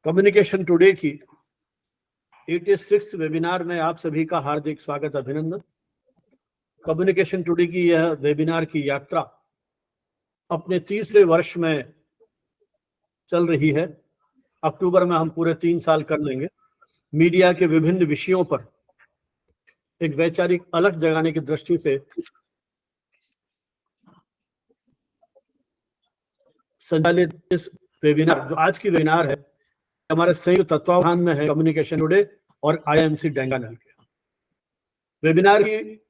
Communication today की 86 webinar में आप सभी का हार्दिक स्वागत, अभिनंदन। कम्युनिकेशन टुडे की यह वेबिनार की यात्रा अपने तीसरे वर्ष में चल रही है। अक्टूबर में हम पूरे 3 साल कर लेंगे। मीडिया के विभिन्न विषयों पर एक वैचारिक अलग जगाने की दृष्टि से संचालित इस वेबिनार, जो आज की वेबिनार है, हमारे संयुक्त तत्वावधान में है कम्युनिकेशन टुडे और आईएमसी डेंगानल के। वेबिनार की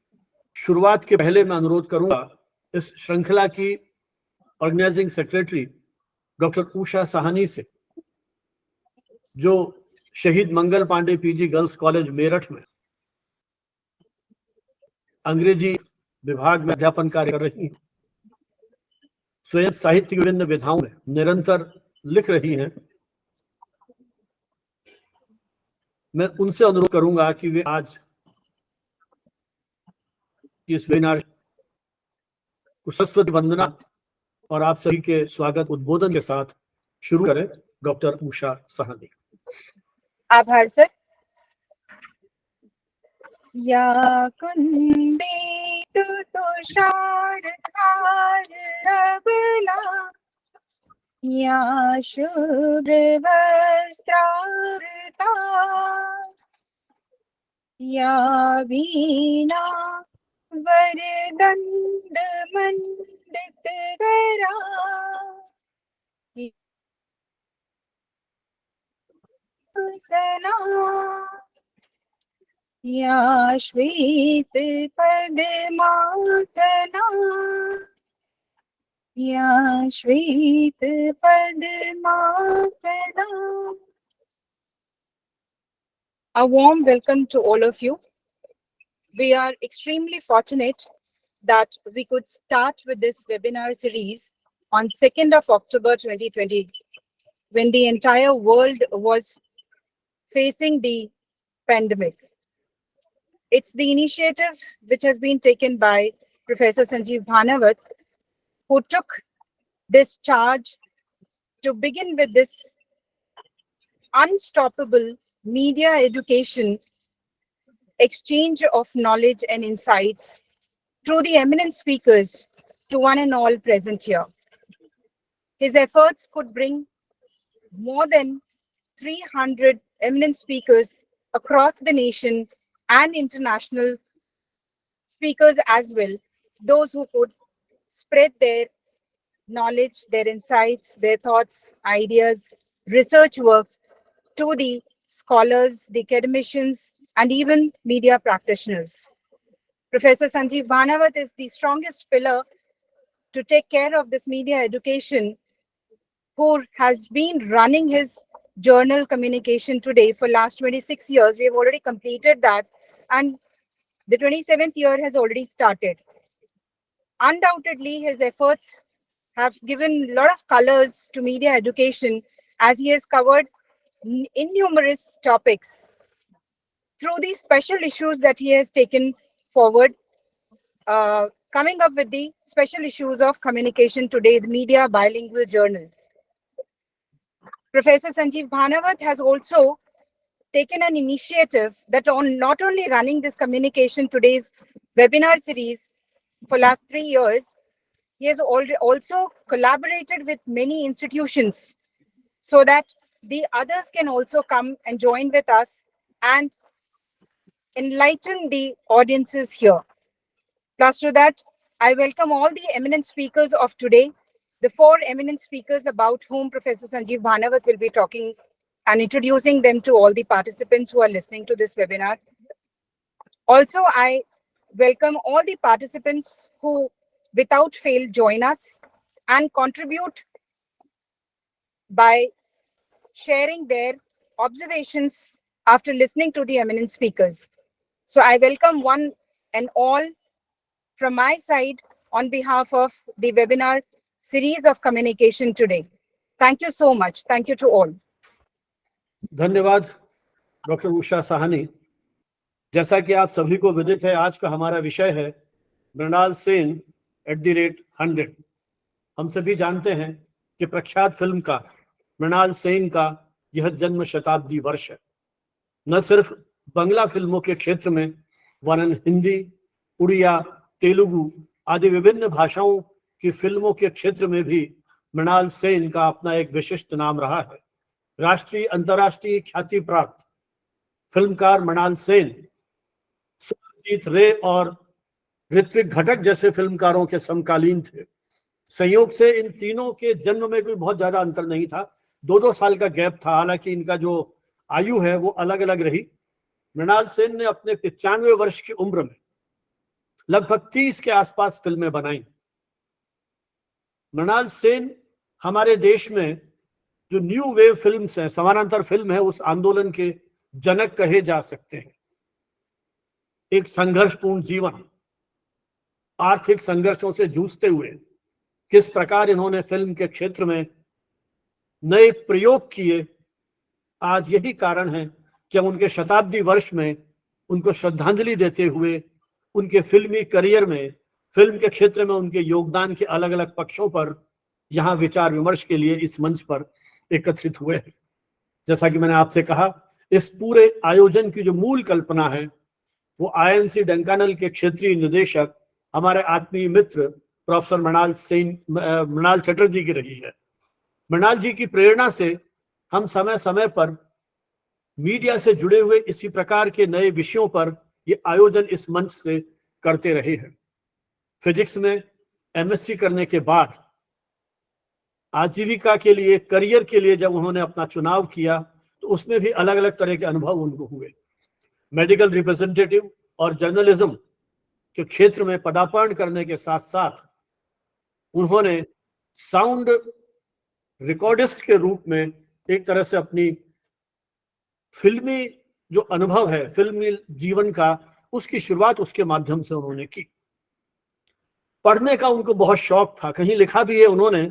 शुरुआत के पहले मैं अनुरोध करूंगा इस श्रृंखला की organising secretary doctor Usha Sahni से, जो Shaheed Mangal Pandey PG girls college Meerut में अंग्रेजी विभाग में अध्यापन कार्य कर रही हैं, स्वयं साहित्य की विभिन्न विधाओं में निरंतर लिख रही हैं। मैं उनसे अनुरोध करूंगा कि वे आज इस वेबिनार को सरस्वती वंदना और आप सभी के स्वागत उद्बोधन के साथ शुरू करें। डॉक्टर उषा साहनी। आभार सर। या कुंदित तुषार हार अबला, या शुभ्र वस्त्रावृता, या वीणा वरदंड मंडित करा, सना, या श्वेत पद्मासना, या श्वेत padmasana. A warm welcome to all of you. We are extremely fortunate that we could start with this webinar series on 2nd of October 2020, when the entire world was facing the pandemic. It's the initiative which has been taken by Professor Sanjeev Bhanavat, who took this charge to begin with this unstoppable media education, exchange of knowledge and insights through the eminent speakers to one and all present here. His efforts could bring more than 300 eminent speakers across the nation and international speakers as well, those who could spread their knowledge, their insights, their thoughts, ideas, research works to the scholars, the academicians, and even media practitioners. Professor Sanjeev Bhanavat is the strongest pillar to take care of this media education, who has been running his journal Communication Today for last 26 years. We have already completed that, and the 27th year has already started. Undoubtedly, his efforts have given a lot of colors to media education, as he has covered innumerous topics through these special issues that he has taken forward, coming up with the special issues of Communication Today, the media bilingual journal. Professor Sanjeev Bhanavat has also taken an initiative that on not only running this Communication Today's webinar series for last 3 years, he has also collaborated with many institutions so that the others can also come and join with us and enlighten the audiences here. Plus to that, I welcome all the eminent speakers of today, the 4 eminent speakers about whom Professor Sanjeev Bhanavat will be talking and introducing them to all the participants who are listening to this webinar. Also, I welcome all the participants who without fail join us and contribute by sharing their observations after listening to the eminent speakers. So I welcome one and all from my side on behalf of the webinar series of Communication Today. Thank you so much. Thank you to all. धन्यवाद doctor Usha Sahni. जैसा कि आप सभी को विदित है, आज का हमारा विषय है मृणाल सेन @100। हम सभी जानते हैं कि प्रख्यात फिल्मकार मृणाल सेन का यह जन्म शताब्दी वर्ष है। न सिर्फ बांग्ला फिल्मों के क्षेत्र में वरन हिंदी, उड़िया, तेलुगु आदि विभिन्न भाषाओं की फिल्मों के क्षेत्र में भी मृणाल सेन का अपना एक विशिष्ट नाम रहा है। राष्ट्रीय अंतर्राष्ट्रीय ख्याति प्राप्त फिल्मकार मृणाल सेन सत्यजीत रे और ऋत्विक घटक जैसे फिल्मकारों के समकालीन थे। संयोग से इन तीनों के जन्म में कोई बहुत ज्यादा अंतर नहीं था, 2-2 साल का गैप था। हालांकि इनका जो आयु है वो अलग अलग रही। मृणाल सेन ने अपने 95 वर्ष की उम्र में लगभग 30 के आसपास फिल्में बनाई। मृणाल सेन हमारे देश में जो न्यू वेव फिल्म्स हैं, समानांतर फिल्म है, उस आंदोलन के जनक कहे जा सकते हैं। एक संघर्षपूर्ण जीवन, आर्थिक संघर्षों से जूझते हुए किस प्रकार इन्होंने फिल्म के क्षेत्र में नए प्रयोग किए, आज यही कारण है कि हम उनके शताब्दी वर्ष में उनको श्रद्धांजलि देते हुए उनके फिल्मी करियर में, फिल्म के क्षेत्र में उनके योगदान के अलग अलग पक्षों पर यहाँ विचार विमर्श के लिए इस मंच पर एकत्रित हुए हैं। जैसा कि मैंने आपसे कहा, इस पूरे आयोजन की जो मूल कल्पना है वो आईएमसी ढेंकानाल के क्षेत्रीय निदेशक हमारे आत्मीय मित्र प्रोफेसर मृणाल चटर्जी की रही है। मृणाल जी की प्रेरणा से हम समय समय पर मीडिया से जुड़े हुए इसी प्रकार के नए विषयों पर ये आयोजन इस मंच से करते रहे हैं। फिजिक्स में एमएससी करने के बाद आजीविका के लिए, करियर के लिए जब उन्होंने अपना चुनाव किया तो उसमें भी अलग अलग तरह के अनुभव उनको हुए। मेडिकल रिप्रेजेंटेटिव और जर्नलिज्म के क्षेत्र में पदार्पण करने के साथ साथ उन्होंने साउंड रिकॉर्डिस्ट के रूप में एक तरह से अपनी फिल्मी जो अनुभव है, फिल्मी जीवन का, उसकी शुरुआत उसके माध्यम से उन्होंने की। पढ़ने का उनको बहुत शौक था। कहीं लिखा भी है उन्होंने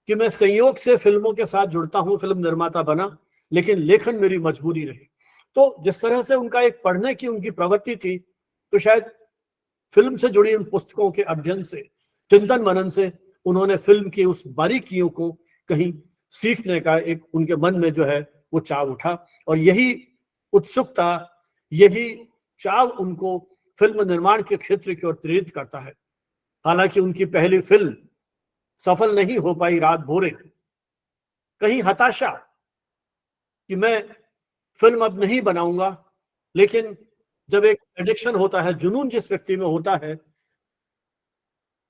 कि मैं संयोग से फिल्मों के साथ जुड़ता हूं, फिल्म निर्माता बना, लेकिन लेखन मेरी मजबूरी रही। तो जिस तरह से उनका एक पढ़ने की उनकी प्रवृत्ति थी, तो शायद फिल्म से जुड़ी उन पुस्तकों के अध्ययन से, चिंतन मनन से उन्होंने फिल्म की उस बारीकियों को कहीं सीखने का एक उनके मन में जो है वो चाव उठा, और यही उत्सुकता, यही चाव उनको फिल्म निर्माण के क्षेत्र की ओर प्रेरित करता है। हालांकि उनकी पहली फिल्म सफल नहीं हो पाई, रात भोरे, कहीं हताशा कि मैं फिल्म अब नहीं बनाऊंगा, लेकिन जब एक एडिक्शन होता है, जुनून जिस व्यक्ति में होता है,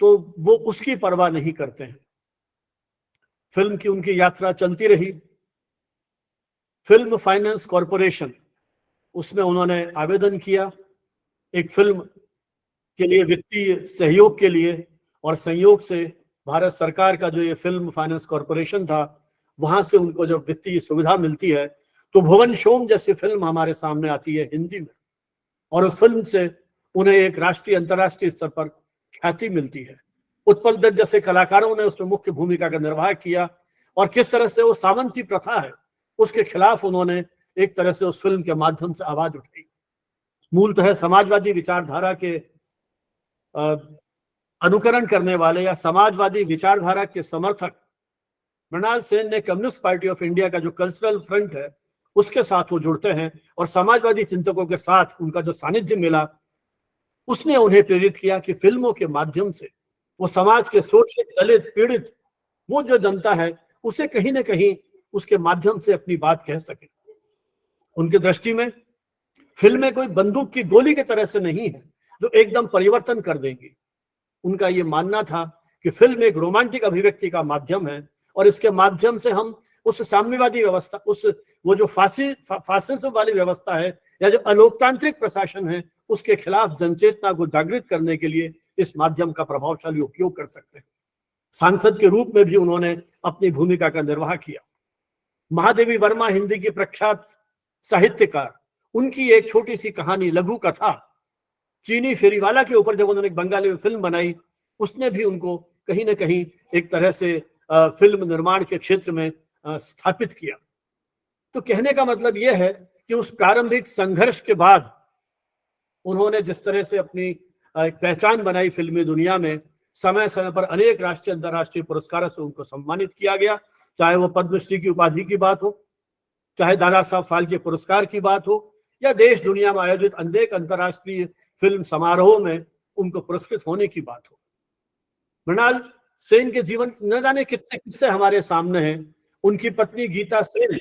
तो वो उसकी परवाह नहीं करते हैं। फिल्म की उनकी यात्रा चलती रही। फिल्म फाइनेंस कॉरपोरेशन, उसमें उन्होंने आवेदन किया एक फिल्म के लिए वित्तीय सहयोग के लिए, और संयोग से भारत सरकार का जो ये फिल्म फाइनेंस कॉरपोरेशन था, वहां से उनको जब वित्तीय सुविधा मिलती है तो भुवन शोम जैसी फिल्म हमारे सामने आती है हिंदी में, और उस फिल्म से उन्हें एक राष्ट्रीय अंतर्राष्ट्रीय स्तर पर ख्याति मिलती है। उत्पल दत्त जैसे कलाकारों ने उसमें मुख्य भूमिका का निर्वाह किया, और किस तरह से वो सामंती प्रथा है उसके खिलाफ उन्होंने एक तरह से उस फिल्म के माध्यम से आवाज उठाई। मूलतः समाजवादी विचारधारा के अनुकरण करने वाले या समाजवादी विचारधारा के समर्थक मृणाल सेन ने कम्युनिस्ट पार्टी ऑफ इंडिया का जो कल्चरल फ्रंट है उसके साथ वो जुड़ते हैं, और समाजवादी चिंतकों के साथ उनका जो सानिध्य मिला उसने उन्हें प्रेरित किया कि फिल्मों के माध्यम से वो समाज के शोषित, दलित, पीड़ित, वो जो जनता है उसे कहीं ना कहीं उसके माध्यम से अपनी बात कह सके। उनकी दृष्टि में फिल्में कोई बंदूक की गोली की तरह से नहीं है जो एकदम परिवर्तन कर देंगी। उनका ये मानना था कि फिल्म एक रोमांटिक अभिव्यक्ति का माध्यम है, और इसके माध्यम से हम उस साम्यवादी व्यवस्था, उस वो जो फासिज्म वाली व्यवस्था है या जो अलोकतांत्रिक प्रशासन है, उसके खिलाफ जनचेतना को जागृत करने के लिए इस माध्यम का प्रभावशाली उपयोग कर सकते हैं। सांसद के रूप में भी उन्होंने अपनी भूमिका का निर्वाह किया। महादेवी वर्मा, हिंदी की प्रख्यात साहित्यकार, उनकी एक छोटी सी कहानी, लघु कथा चीनी फेरीवाला के ऊपर जब उन्होंने एक बंगाली में फिल्म बनाई, उसने भी उनको कहीं ना कहीं एक तरह से फिल्म निर्माण के क्षेत्र में स्थापित किया। तो कहने का मतलब यह है कि उस प्रारंभिक संघर्ष के बाद उन्होंने जिस तरह से अपनी एक पहचान बनाई फिल्मी दुनिया में, समय समय पर अनेक राष्ट्रीय अंतर्राष्ट्रीय पुरस्कारों से उनको सम्मानित किया गया, चाहे वो पद्मश्री की उपाधि की बात हो, चाहे दादा साहब फाल्के पुरस्कार की बात हो या देश दुनिया में आयोजित अनेक अंतर्राष्ट्रीय फिल्म समारोह में उनको पुरस्कृत होने की बात हो। मृणाल सेन के जीवन न जाने कितने किस्से हमारे सामने हैं। उनकी पत्नी गीता सेन है,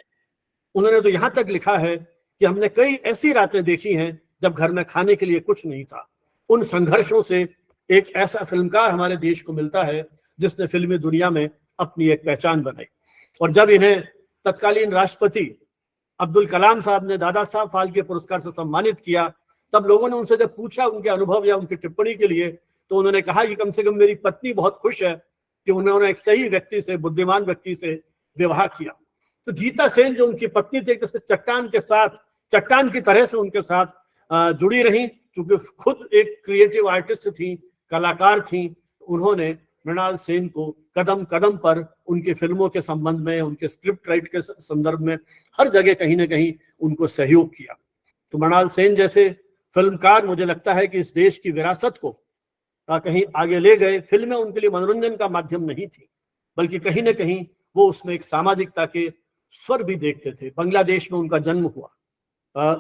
उन्होंने तो यहाँ तक लिखा है कि हमने कई ऐसी रातें देखी हैं जब घर में खाने के लिए कुछ नहीं था। उन संघर्षों से एक ऐसा फिल्मकार हमारे देश को मिलता है जिसने फिल्मी दुनिया में अपनी एक पहचान बनाई। और जब इन्हें तत्कालीन राष्ट्रपति अब्दुल कलाम साहब ने दादा साहब फाल्के पुरस्कार से सम्मानित किया, तब लोगों ने उनसे जब पूछा उनके अनुभव या उनकी टिप्पणी के लिए, तो उन्होंने कहा कि कम से कम मेरी पत्नी बहुत खुश है कि उन्होंने एक सही व्यक्ति से, बुद्धिमान व्यक्ति से विवाह किया। तो गीता सेन जो उनकी पत्नी थी, चट्टान के साथ, चट्टान की तरह से उनके साथ जुड़ी रही, क्योंकि खुद एक क्रिएटिव आर्टिस्ट थी, कलाकार थी। उन्होंने मृणाल सेन को कदम कदम पर उनकी फिल्मों के संबंध में, उनके स्क्रिप्ट राइट के संदर्भ में हर जगह कहीं ना कहीं उनको सहयोग किया। तो मृणाल सेन जैसे फिल्मकार मुझे लगता है कि इस देश की विरासत को कहीं आगे ले गए। फिल्में उनके लिए मनोरंजन का माध्यम नहीं थी, बल्कि कहीं ना कहीं वो उसमें एक सामाजिकता के स्वर भी देखते थे। बांग्लादेश में उनका जन्म हुआ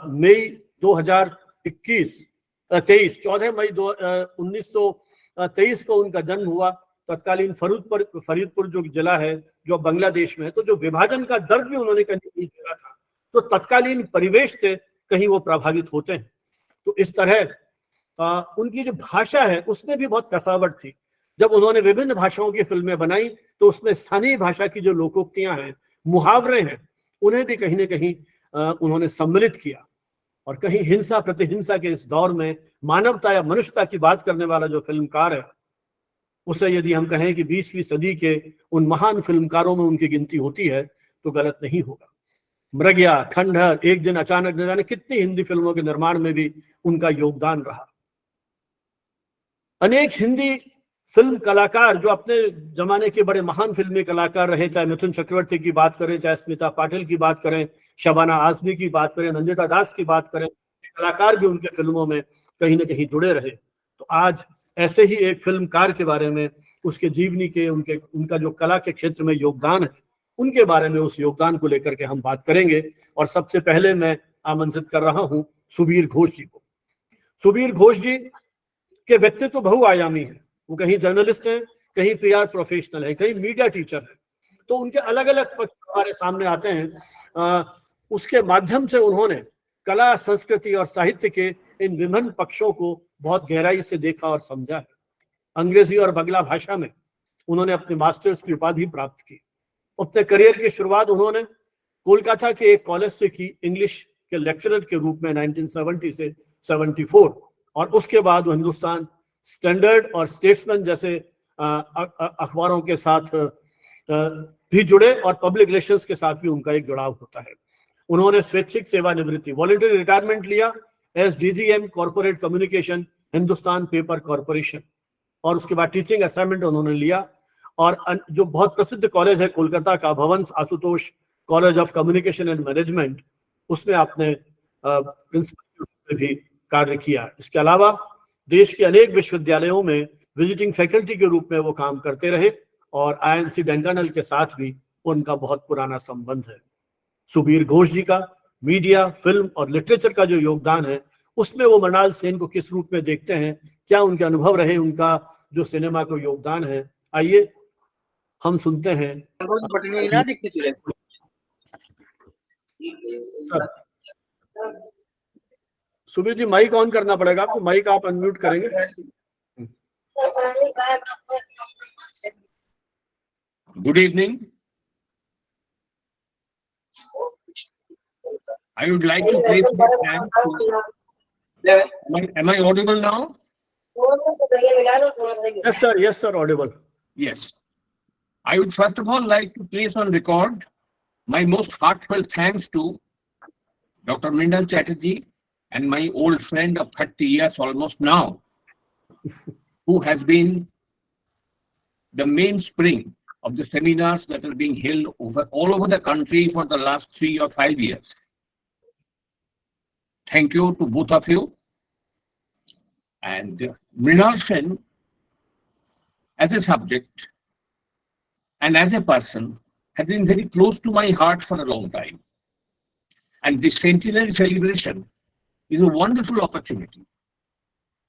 मई 2023 14 मई 1923 को उनका जन्म हुआ। तत्कालीन फरीदपुर जो जिला है जो बांग्लादेश में है, तो जो विभाजन का दर्द भी उन्होंने कहीं नहीं झेला था, तो तत्कालीन परिवेश से कहीं वो प्रभावित होते हैं। तो इस तरह उनकी जो भाषा है उसमें भी बहुत कसावट थी। जब उन्होंने विभिन्न भाषाओं की फिल्में बनाई तो उसमें स्थानीय भाषा की जो लोकोक्तियां हैं, मुहावरे हैं, उन्हें भी कहीं ना कहीं उन्होंने सम्मिलित किया। और कहीं हिंसा प्रतिहिंसा के इस दौर में मानवता या मनुष्यता की बात करने वाला जो फिल्मकार है, उसे यदि हम कहें कि 20वीं सदी के उन महान फिल्मकारों में उनकी गिनती होती है तो गलत नहीं होगा। मृगया, खंडहर, एक दिन अचानक, न जाने कितनी हिंदी फिल्मों के निर्माण में भी उनका योगदान रहा। अनेक हिंदी फिल्म कलाकार जो अपने जमाने के बड़े महान फिल्मी कलाकार रहे, चाहे मिथुन चक्रवर्ती की बात करें, चाहे स्मिता पाटिल की बात करें, शबाना आजमी की बात करें, नंदिता दास की बात करें, कलाकार भी उनके फिल्मों में कहीं ना कहीं जुड़े रहे। तो आज ऐसे ही एक फिल्मकार के बारे में, उसके जीवनी के, उनका जो कला के क्षेत्र में योगदान है, उनके बारे में, उस योगदान को लेकर के हम बात करेंगे। और सबसे पहले मैं आमंत्रित कर रहा हूं सुबीर घोष जी को। सुबीर घोष जी के व्यक्तित्व तो बहुआयामी है। वो कहीं जर्नलिस्ट हैं, कहीं PR प्रोफेशनल है, कहीं मीडिया टीचर है। तो उनके अलग अलग पक्ष हमारे सामने आते हैं। उसके माध्यम से उन्होंने कला, संस्कृति और साहित्य के इन विभिन्न पक्षों को बहुत गहराई से देखा और समझा है। अंग्रेजी और बंगला भाषा में उन्होंने अपने मास्टर्स की उपाधि प्राप्त की। अपने करियर की शुरुआत उन्होंने कोलकाता के एक कॉलेज से की, इंग्लिश के लेक्चरर के रूप में 1970 से 74। और उसके बाद वो हिंदुस्तान स्टैंडर्ड और स्टेट्समैन जैसे अखबारों के साथ भी जुड़े और पब्लिक रिलेशंस के साथ भी उनका एक जुड़ाव होता है। उन्होंने स्वैच्छिक सेवानिवृत्ति, वॉलंटरी रिटायरमेंट लिया as DGM corporate communication, Hindustan paper corporation. और उसके बाद टीचिंग असाइनमेंट उन्होंने लिया। और जो बहुत प्रसिद्ध कॉलेज है कोलकाता का, Bhavan's Ashutosh college of communication and management, उसमें आपने प्रिंसिपल के रूप में भी कार्य किया। इसके अलावा देश के अनेक विश्वविद्यालयों में विजिटिंग फैकल्टी के रूप में वो काम करते रहे। और IMC ढेंकानाल के साथ भी उनका बहुत पुराना संबंध है। सुबीर घोष जी का मीडिया, फिल्म और लिटरेचर का जो योगदान है, उसमें वो मृणाल सेन को किस रूप में देखते हैं, क्या उनके अनुभव रहे, उनका जो सिनेमा को योगदान है, आइए हम सुनते हैं। Sir Subir ji, mic on करना पड़ेगा आपको, माइक आप अनम्यूट करेंगे। Good evening. I would like to place my thanks to... Am I audible now? Yes, sir, audible. Yes. I would first of all like to place on record my most heartfelt thanks to Dr. Mrinal Chatterjee and my old friend of 30 years almost now, who has been the mainspring of the seminars that are being held all over the country for the last 3 or 5 years. Thank you to both of you. And Mrinal Sen, as a subject and as a person, has been very close to my heart for a long time. And this centenary celebration is a wonderful opportunity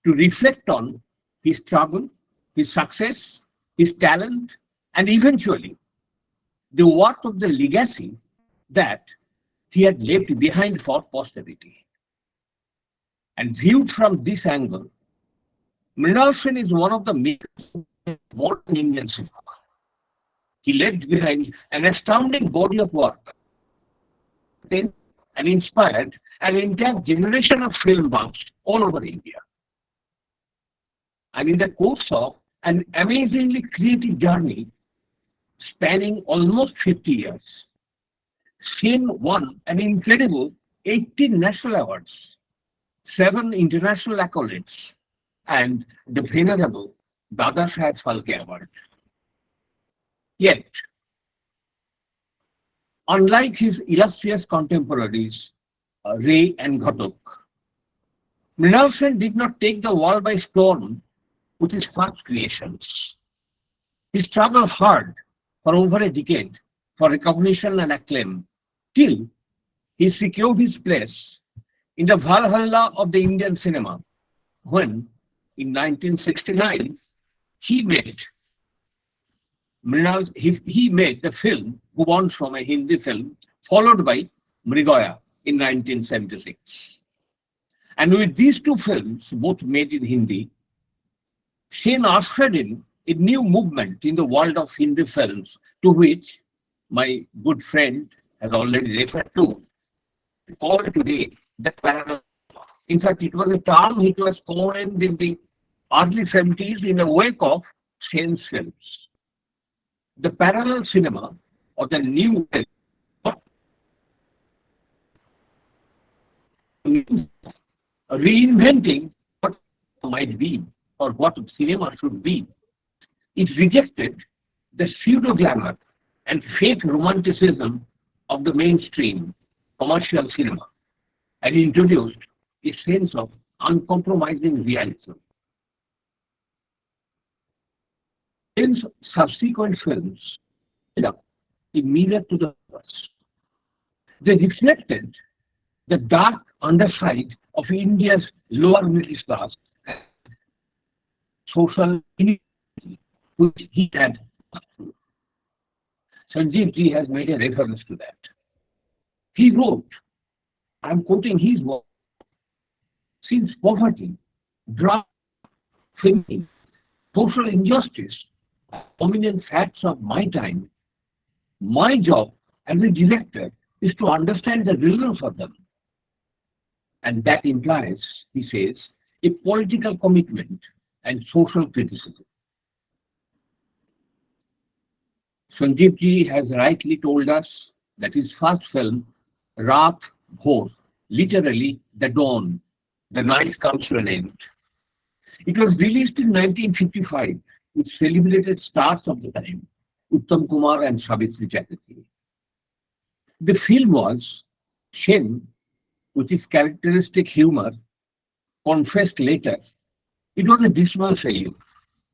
to reflect on his struggle, his success, his talent, and eventually the work of the legacy that he had left behind for posterity. And viewed from this angle, Mrinal Sen is one of the makers of modern Indian cinema. He left behind an astounding body of work and inspired an entire generation of film buffs all over India. And in the course of an amazingly creative journey spanning almost 50 years, Sen won an incredible 18 national awards, 7 international accolades, and the venerable Dada Saheb Phalke Award. Yet, unlike his illustrious contemporaries, Ray and Ghatak, Mrinal Sen did not take the world by storm with his first creations. He struggled hard for over a decade for recognition and acclaim, till he secured his place in the Valhalla of the Indian cinema when, in 1969, he made the film Bhuvan Som, a Hindi film, followed by Mrigoya in 1976. And with these two films, both made in Hindi, Sen ushered in a new movement in the world of Hindi films, to which my good friend has already referred to. We call it today the parallel. In fact, it was a term which was coined in the early 70s in the wake of Sen's films. The parallel cinema, or the new reinventing what might be or what cinema should be. It rejected the pseudo-glamour and fake romanticism of the mainstream commercial cinema and introduced a sense of uncompromising realism. Sen's subsequent films ended up a mirror to the past. They reflected the dark underside of India's lower middle class and social inequality which he had. Sanjeev ji has made a reference to that. He wrote, I am quoting his work, since poverty, drug, famine, social injustice are dominant facts of my time, my job as a director is to understand the reasons for them. And that implies, he says, a political commitment and social criticism. Sanjeev ji has rightly told us that his first film, Raat Bhor, literally the dawn, the night comes to an end. It was released in 1955 with celebrated stars of the time, Uttam Kumar and Savitri Chatterjee. The film was, Sen, with his characteristic humor, confessed later, it was a dismal failure.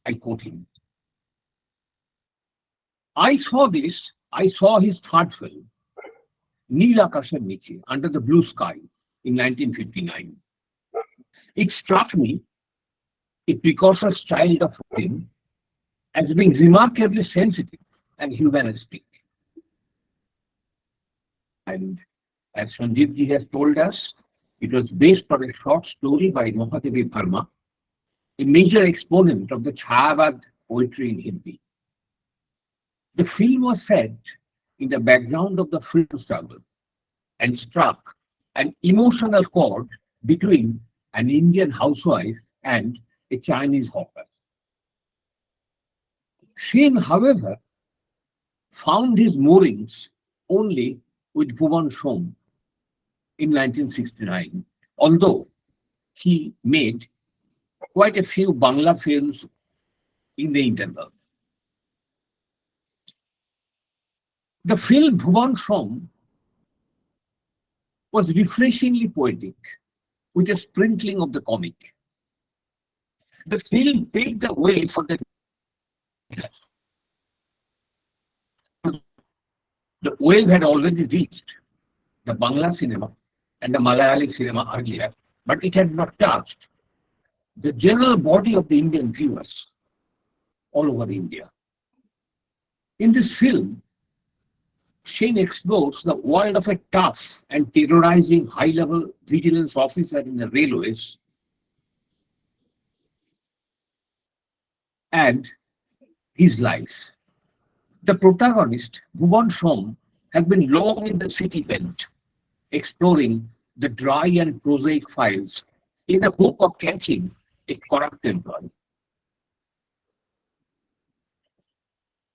I quote him. I saw his third film, Neel Akashar Niche, Under the Blue Sky, in 1959. It struck me, a precocious child of him, as being remarkably sensitive and humanistic. And as Sanjeev ji has told us, it was based on a short story by Mahadevi Verma, a major exponent of the Chayabad poetry in Hindi. The film was set in the background of the freedom struggle and struck an emotional chord between an Indian housewife and a Chinese hawker. Sen, however, found his moorings only with Bhuvan Som in 1969, although he made quite a few Bangla films in the interval. The film Bhuvan Som was refreshingly poetic, with a sprinkling of the comic. The film paved the way for the wave had already reached the Bangla cinema and the Malayali cinema earlier, but it had not touched the general body of the Indian viewers all over India. In this film, Sen explores the world of a tough and terrorizing high-level vigilance officer in the railways and his life. The protagonist, Bhuvan Som, has been long in the city belt, exploring the dry and prosaic files in the hope of catching a corrupt employee.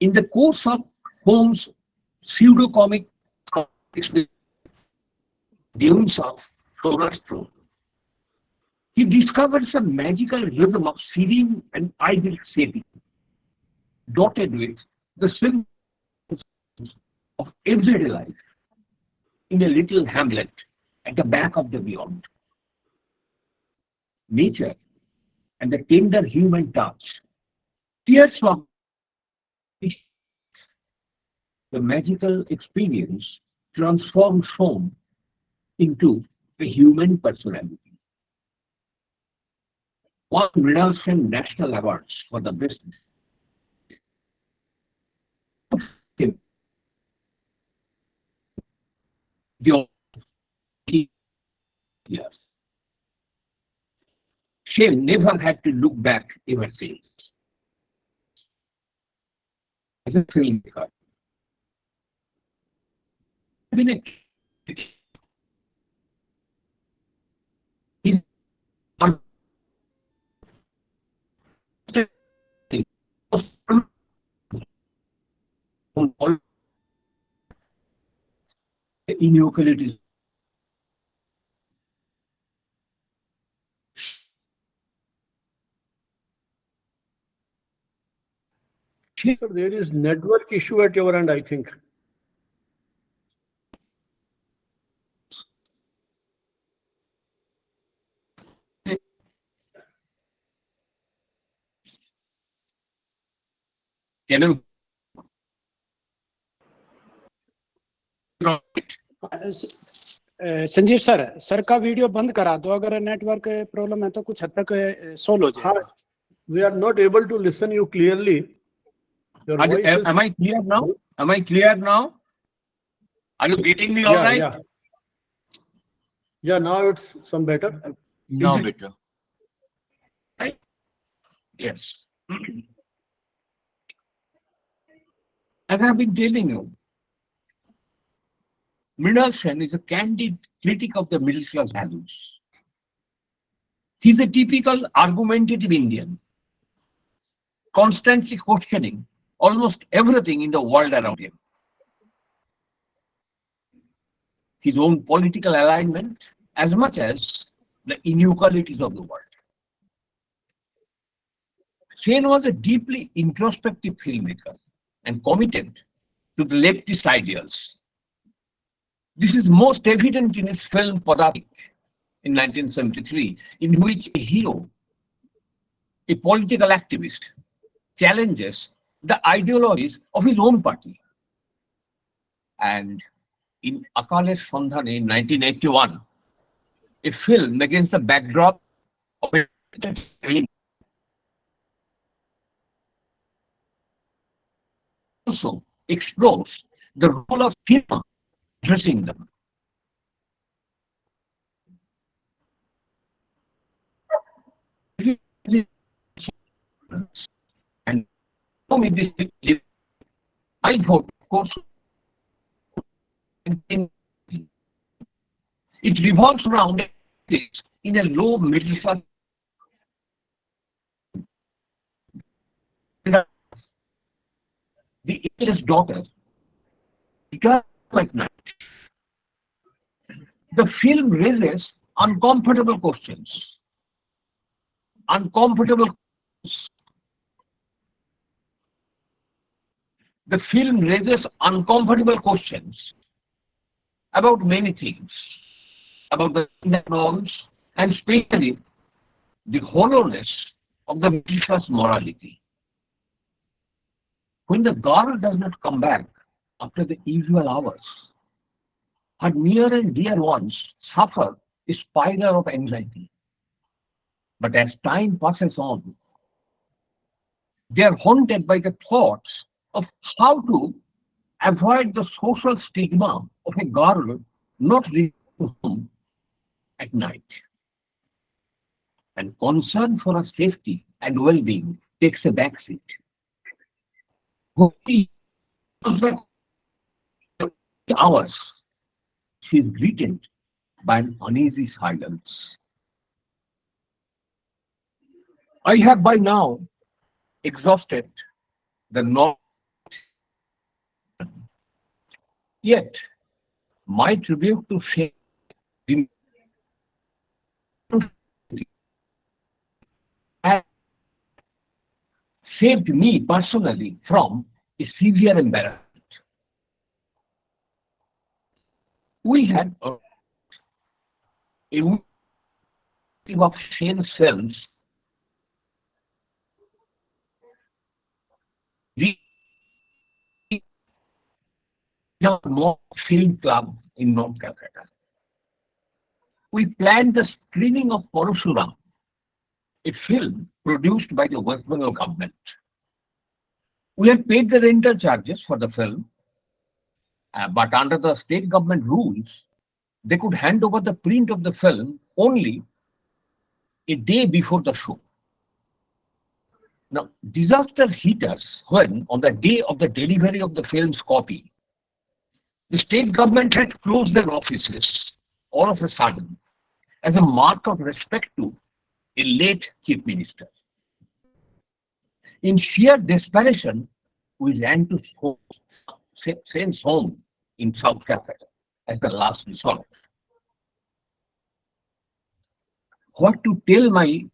In the course of Holmes' pseudo-comic dunes of Solarstrom, he discovers a magical rhythm of serene and idyllic setting, dotted with the symbols of everyday life in a little hamlet at the back of the beyond. Nature and the tender human touch tears from the magical experience transforms home into a human personality. Won Mrinal Sen National Awards for the best. Years. Sen never had to look back ever since. As a filmmaker, been a inequalities. Sir, there is network issue at your end, I think. Can you? Sanjeev sir का video बंद करा दो, अगर network problem है तो कुछ हद तक सोल्व हो जाएगा. We are not able to listen you clearly. Your voice is... Am I clear now? Am I clear now? Are you getting me all right? Yeah, now it's some better. Now better. Right? Yes. As I've been telling you, Mrinal Sen is a candid critic of the middle class values. He's a typical argumentative Indian, constantly questioning almost everything in the world around him. His own political alignment as much as the inequalities of the world. Sen was a deeply introspective filmmaker and committed to the leftist ideals. This is most evident in his film Padapik in 1973, in which a hero, a political activist, challenges the ideologies of his own party. And in Akale Sondhane in 1981, a film against the backdrop of a also explores the role of cinema addressing them. And I vote, of course, it revolves around in a low middle class. The eldest daughter, like night. The film raises uncomfortable questions. The film raises uncomfortable questions about many things, about the norms and especially the hollowness of the middle class morality. When the girl does not come back after the usual hours, her near and dear ones suffer a spiral of anxiety. But as time passes on, they are haunted by the thoughts of how to avoid the social stigma of a girl not returning home at night. And concern for her safety and well-being takes a backseat. Hours, she is greeted by an uneasy silence. I have by now exhausted the knowledge. Yet, my tribute to shame has saved me personally from a severe embarrassment. We had a of Shane cells mock film club in North Calcutta. We planned the screening of Parashuram, a film produced by the West Bengal government. We had paid the rental charges for the film, but under the state government rules, they could hand over the print of the film only a day before the show. Now, disaster hit us when, on the day of the delivery of the film's copy, the state government had closed their offices all of a sudden as a mark of respect to a late chief minister. In sheer desperation, we ran to Sen's home in South Calcutta as the last resort. What to tell my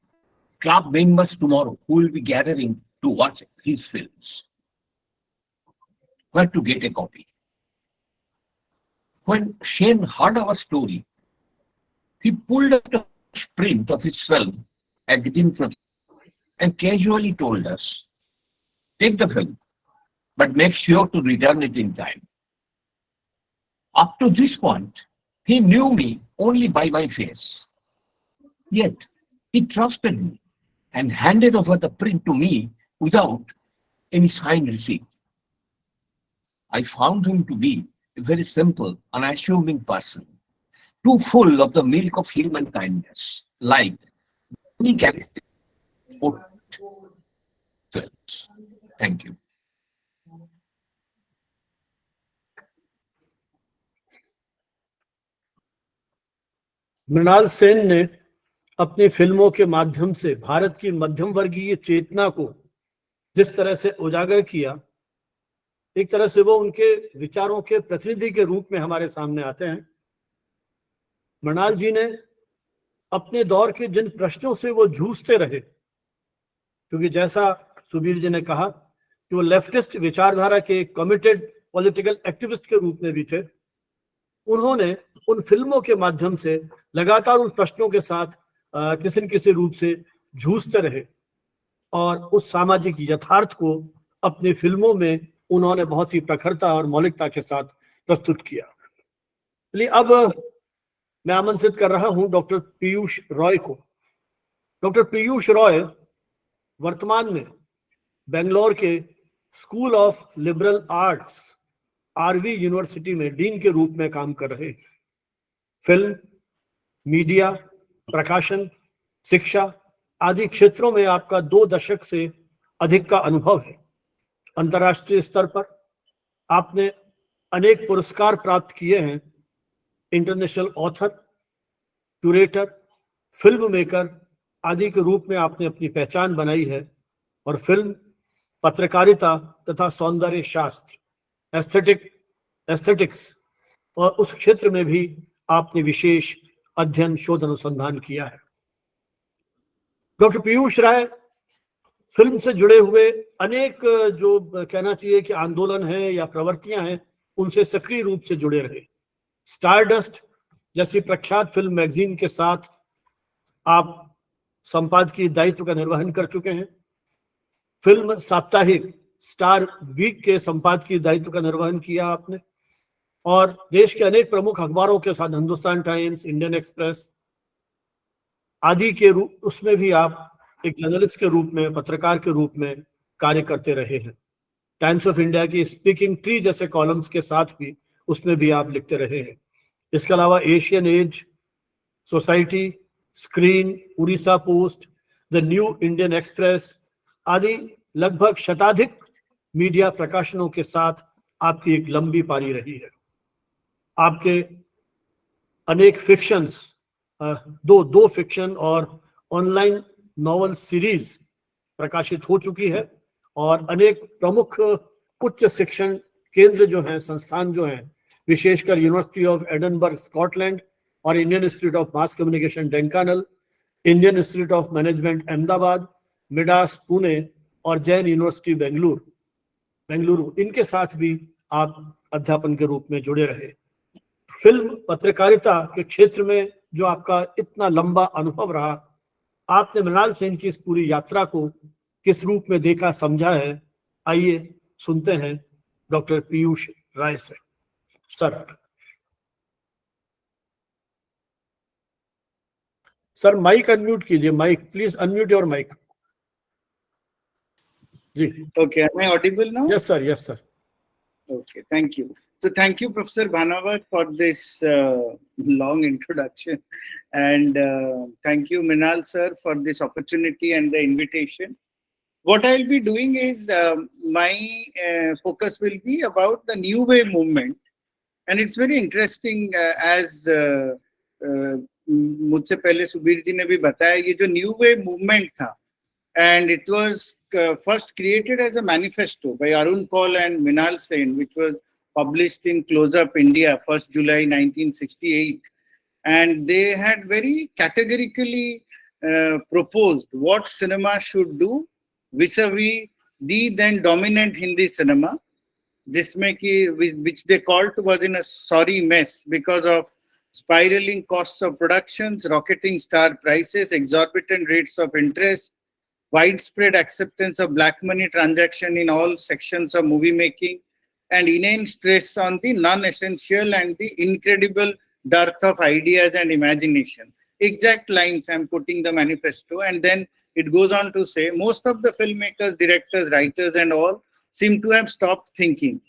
club members tomorrow who will be gathering to watch his films? Where to get a copy? When Shane heard our story, he pulled out a print of his film at the Dimple and casually told us, take the film, but make sure to return it in time. Up to this point, he knew me only by my face. Yet, he trusted me and handed over the print to me without any signed receipt. I found him to be a very simple, unassuming person, too full of the milk of human kindness, like any character. Thank you. Mrinal Sen ने अपनी फिल्मों के माध्यम से भारत की मध्यम वर्गीय चेतना को जिस तरह से उजागर किया, एक तरह से वो उनके विचारों के प्रतिनिधि के रूप में हमारे सामने आते हैं। मृणाल जी ने अपने दौर के जिन प्रश्नों से वो जूझते रहे, क्योंकि जैसा सुबीर जी ने कहा कि वो लेफ्टिस्ट विचारधारा के कमिटेड पॉलिटिकल एक्टिविस्ट के रूप में भी थे, उन्होंने उन फिल्मों के माध्यम से लगातार उन प्रश्नों के साथ किसी न किसी रूप से जूझते रहे और उस सामाजिक यथार्थ को अपनी फिल्मों में उन्होंने बहुत ही प्रखरता और मौलिकता के साथ प्रस्तुत किया। चलिए अब मैं आमंत्रित कर रहा हूं डॉक्टर पीयूष रॉय को। डॉक्टर पीयूष रॉय वर्तमान में बेंगलोर के school of liberal arts RV university में डीन के रूप में काम कर रहे हैं। फिल्म, मीडिया, प्रकाशन, शिक्षा आदि क्षेत्रों में आपका 2 दशक से अधिक का अनुभव है। अंतर्राष्ट्रीय स्तर पर आपने अनेक पुरस्कार प्राप्त किए हैं। International author, curator, film maker आदि के रूप में आपने अपनी पहचान बनाई है और फिल्म, पत्रकारिता तथा सौंदर्य शास्त्र, एस्थेटिक्स और उस क्षेत्र में भी आपने विशेष अध्ययन, शोध, अनुसंधान किया है। डॉक्टर पीयूष राय फिल्म से जुड़े हुए अनेक जो कहना चाहिए कि आंदोलन है या प्रवृत्तियां हैं, उनसे सक्रिय रूप से जुड़े रहे। स्टारडस्ट जैसी प्रख्यात फिल्म मैगजीन के साथ आप संपादकीय दायित्व का निर्वहन कर चुके हैं। फिल्म साप्ताहिक स्टार वीक के संपादकीय दायित्व का निर्वहन किया आपने। और देश के अनेक प्रमुख अखबारों के साथ, हिंदुस्तान टाइम्स, इंडियन एक्सप्रेस आदि के रूप, उसमें भी आप एक जर्नलिस्ट के रूप में, पत्रकार के रूप में कार्य करते रहे हैं। टाइम्स ऑफ इंडिया की स्पीकिंग ट्री जैसे कॉलम्स के साथ भी उसमें भी आप लिखते रहे हैं। इसके अलावा Asian age, society, screen, Orissa post, the new Indian express आदि लगभग शताधिक मीडिया प्रकाशनों के साथ आपकी एक लंबी पारी रही है। आपके अनेक फिक्शंस, दो फिक्शन और ऑनलाइन नॉवल सीरीज प्रकाशित हो चुकी है, और अनेक प्रमुख उच्च शिक्षण केंद्र जो हैं, संस्थान जो हैं, विशेषकर यूनिवर्सिटी ऑफ एडनबर्ग स्कॉटलैंड और Indian institute of mass communication Dhenkanal, Indian institute of management Ahmedabad, Midas Pune और जैन यूनिवर्सिटी बेंगलुरु, इनके साथ भी आप अध्यापन के रूप में जुड़े रहे। फिल्म पत्रकारिता के क्षेत्र में जो आपका इतना लंबा अनुभव रहा, आपने मृणाल सेन की इस पूरी यात्रा को किस रूप में देखा, समझा है? आइए सुनते हैं डॉक्टर पीयूष राय से। सर माइक अनम्यूट कीजिए, mic please unmute your mic. जी, Okay, am I audible now? Yes sir, yes sir. Okay, thank you. So thank you, Professor Bhanawat, for this long introduction, and thank you, Mrinal sir, for this opportunity and the invitation. What I'll be doing is my focus will be about the New Wave movement, and it's very interesting as मुझसे पहले सुबीर जी ने भी बताया, ये जो New Wave movement था, and it was first created as a manifesto by Arun Kaul and Mrinal Sen, which was published in Close Up India, 1st July 1968. And they had very categorically proposed what cinema should do vis-a-vis the then dominant Hindi cinema, which they called was in a sorry mess because of spiraling costs of productions, rocketing star prices, exorbitant rates of interest, widespread acceptance of black money transaction in all sections of movie making, and inane stress on the non-essential and the incredible dearth of ideas and imagination. Exact lines I'm putting the manifesto, and then it goes on to say most of the filmmakers, directors, writers and all seem to have stopped thinking.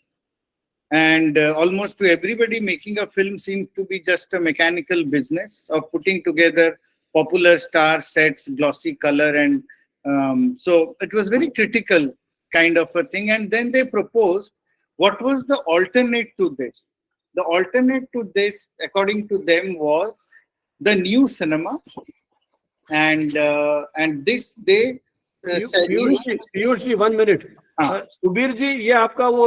And almost to everybody making a film seems to be just a mechanical business of putting together popular star sets, glossy color, and so it was very critical kind of a thing. And then they proposed what was the alternate to this. The alternate to this, according to them, was the new cinema, and this they Piyush ji 1 minute. Subir ji, ये आपका वो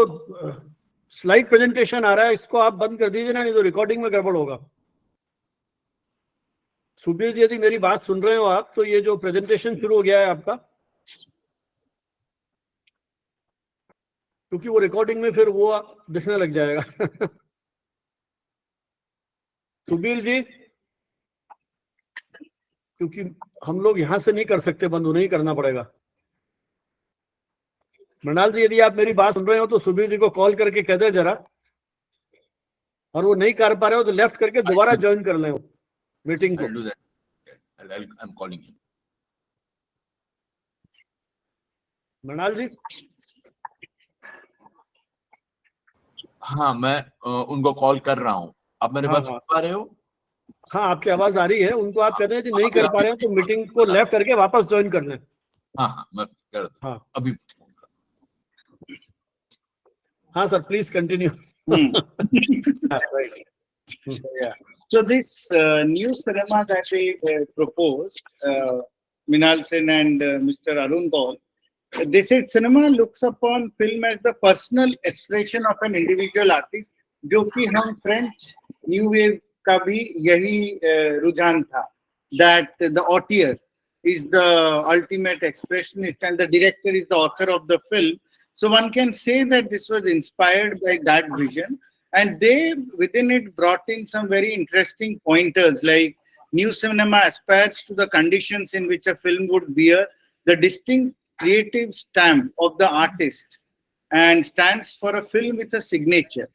slide presentation आ रहा है, इसको आप बंद कर दीजिए ना, नहीं तो रिकॉर्डिंग में गड़बड़ होगा। सुबीर जी, यदि मेरी बात सुन रहे हो आप, तो ये जो प्रेजेंटेशन शुरू हो गया है आपका, क्योंकि वो रिकॉर्डिंग में फिर वो दिखने लग जाएगा। सुबीर जी, क्योंकि हम लोग यहां से नहीं कर सकते बंद, उन्हें ही करना पड़ेगा। मृणाल जी, यदि आप मेरी बात सुन रहे हो तो सुबीर जी को कॉल करके कह दे जरा, और वो नहीं कर पा रहे हो तो लेफ्ट करके दोबारा ज्वाइन कर लें मीटिंग को। I'm calling him. मृणाल जी, हाँ, मैं उनको कॉल कर रहा हूँ। आप मेरे बात सुन पा रहे हो? हाँ, आपकी आवाज आ रही है। उनको आप कह रहे हैं कि नहीं कर पा रहे हो तो मीटिंग को लेफ्ट करके वापस ज्वाइन कर लें। हाँ, मैं कर रहा हूँ अभी। हाँ sir, please continue. Yeah. So this new cinema that they proposed, Mrinal Sen and Mr. Arun Kaul, they said cinema looks upon film as the personal expression of an individual artist, जो कि हम French New Wave का भी यही रुझान था, that the auteur is the ultimate expressionist and the director is the author of the film. So one can say that this was inspired by that vision, and they within it brought in some very interesting pointers, like new cinema aspires to the conditions in which a film would bear the distinct creative stamp of the artist and stands for a film with a signature.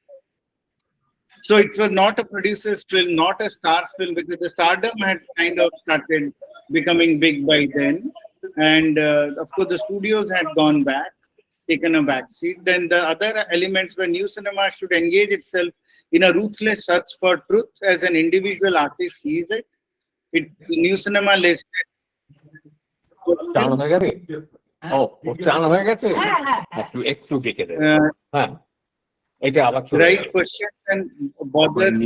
So it was not a producer's film, not a star's film, because the stardom had kind of started becoming big by then. And of course, the studios had gone back, taken a back seat. Then the other elements were new cinema should engage itself in a ruthless search for truth as an individual artist sees it. New cinema listed. চালানো হয়ে গেছে ও চালানো হয়ে গেছে একটু ডেকে দেবে হ্যাঁ এটা আবার Right questions and bothers.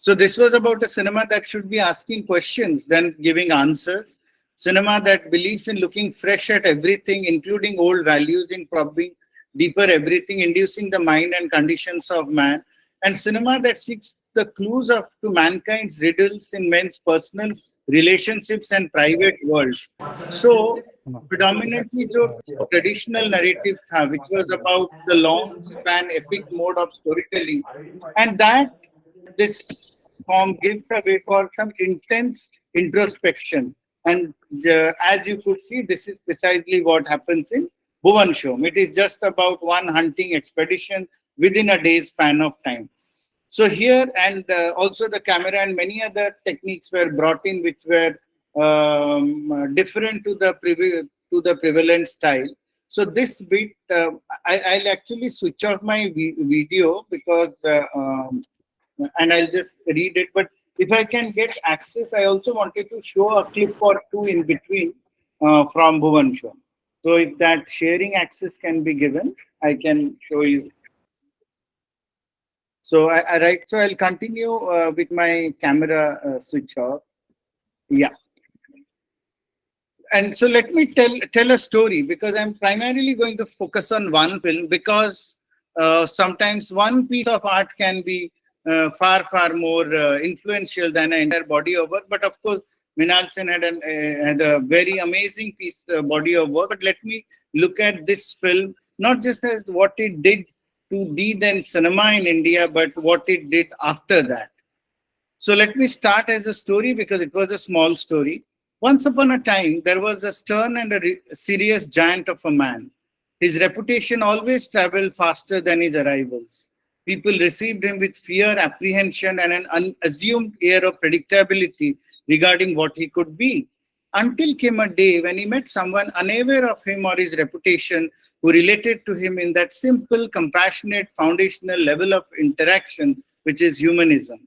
So this was about a cinema that should be asking questions, then giving answers. Cinema that believes in looking fresh at everything, including old values, in probing deeper everything, inducing the mind and conditions of man. And cinema that seeks the clues to mankind's riddles in men's personal relationships and private worlds. So predominantly the traditional narrative tha, which was about the long span epic mode of storytelling, and that this form gives a way for some intense introspection. And as you could see, this is precisely what happens in Bhuvan Shom. It is just about one hunting expedition within a day's span of time. So here, and also the camera and many other techniques were brought in, which were different to the prevalent style. So this bit, I'll actually switch off my video because, and I'll just read it. But if I can get access, I also wanted to show a clip or two in between from Bhuvan Shom. So if that sharing access can be given, I can show you. So so I'll continue with my camera switch off. Yeah. And so let me tell a story, because I'm primarily going to focus on one film, because sometimes one piece of art can be far more influential than an entire body of work. But of course, Mrinal Sen had a very amazing body of work. But let me look at this film not just as what it did to the then cinema in India, but what it did after that. So let me start as a story, because it was a small story. Once upon a time, there was a stern and a serious giant of a man. His reputation always traveled faster than his arrivals. People received him with fear, apprehension, and an unassumed air of predictability regarding what he could be. Until came a day when he met someone unaware of him or his reputation, who related to him in that simple, compassionate, foundational level of interaction, which is humanism.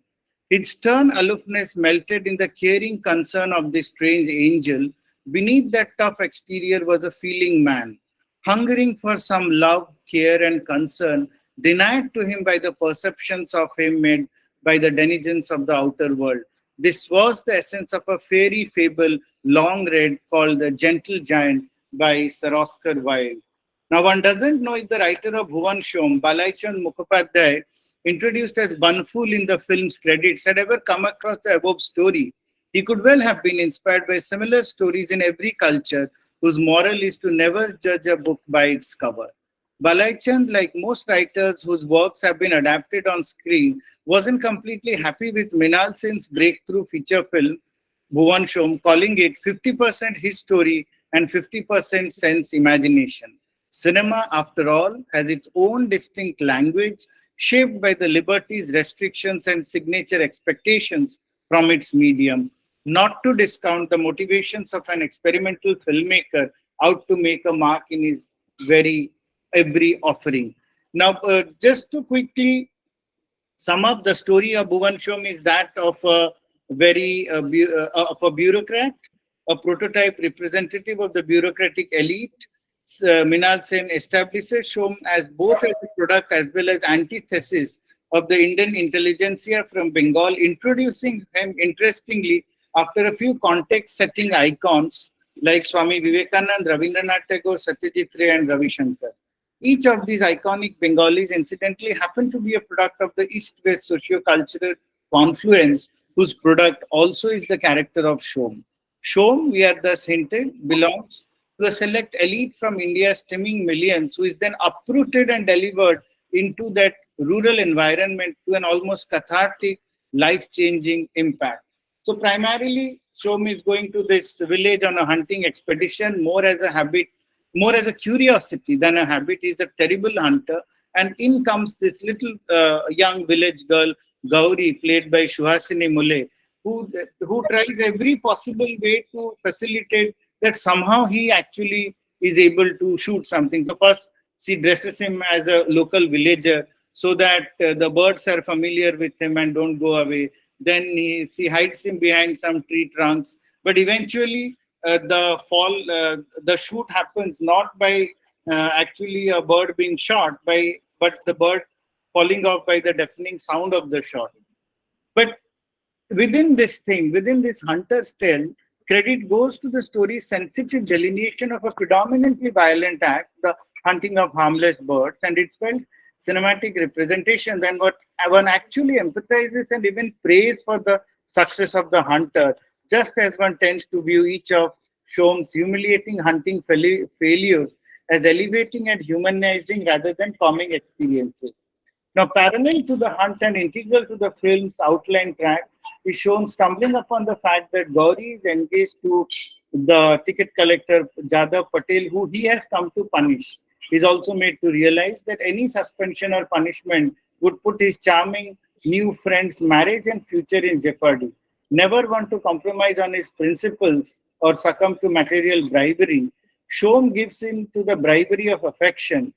His stern aloofness melted in the caring concern of this strange angel. Beneath that tough exterior was a feeling man, hungering for some love, care, and concern, denied to him by the perceptions of him made by the denizens of the outer world. This was the essence of a fairy fable long read called The Gentle Giant by Sir Oscar Wilde. Now one doesn't know if the writer of Bhuvan Shom, Balaichand Mukhopadhyay, introduced as Banful in the film's credits, had ever come across the above story. He could well have been inspired by similar stories in every culture, whose moral is to never judge a book by its cover. Balaichand, like most writers whose works have been adapted on screen, wasn't completely happy with Mrinal Sen's breakthrough feature film, Bhuvan Shom, calling it 50% his story and 50% Sen's imagination. Cinema, after all, has its own distinct language, shaped by the liberties, restrictions, and signature expectations from its medium, not to discount the motivations of an experimental filmmaker out to make a mark in his every offering. Now, just to quickly sum up, the story of Bhuvan Shom is that of a bureaucrat, a prototype representative of the bureaucratic elite. Mrinal Sen establishes Shom as both as a product as well as antithesis of the Indian intelligentsia from Bengal, introducing him interestingly after a few context-setting icons like Swami Vivekanand, Rabindranath Tagore, Satyajit Ray, and Ravi Shankar. Each of these iconic Bengalis, incidentally, happened to be a product of the East-West socio-cultural confluence, whose product also is the character of Shom. Shom, we are thus hinted, belongs to a select elite from India's teeming millions, who is then uprooted and delivered into that rural environment to an almost cathartic, life-changing impact. So primarily, Shom is going to this village on a hunting expedition, more as a habit, more as a curiosity than a habit. He's a terrible hunter. And in comes this little young village girl, Gauri, played by Shuhasini Mule, who tries every possible way to facilitate that somehow he actually is able to shoot something. So first, she dresses him as a local villager so that the birds are familiar with him and don't go away. Then she hides him behind some tree trunks. But eventually, the shoot happens not by actually a bird being shot, but the bird falling off by the deafening sound of the shot. But within this hunter's tale, credit goes to the story's sensitive delineation of a predominantly violent act, the hunting of harmless birds, and its felt cinematic representation. Then what one actually empathizes and even prays for the success of the hunter, just as one tends to view each of Shom's humiliating hunting failures as elevating and humanizing rather than calming experiences. Now, parallel to the hunt and integral to the film's outline track is Shom stumbling upon the fact that Gauri is engaged to the ticket collector Jadav Patel, who he has come to punish. He is also made to realize that any suspension or punishment would put his charming new friend's marriage and future in jeopardy. Never want to compromise on his principles or succumb to material bribery, Shom gives in to the bribery of affection,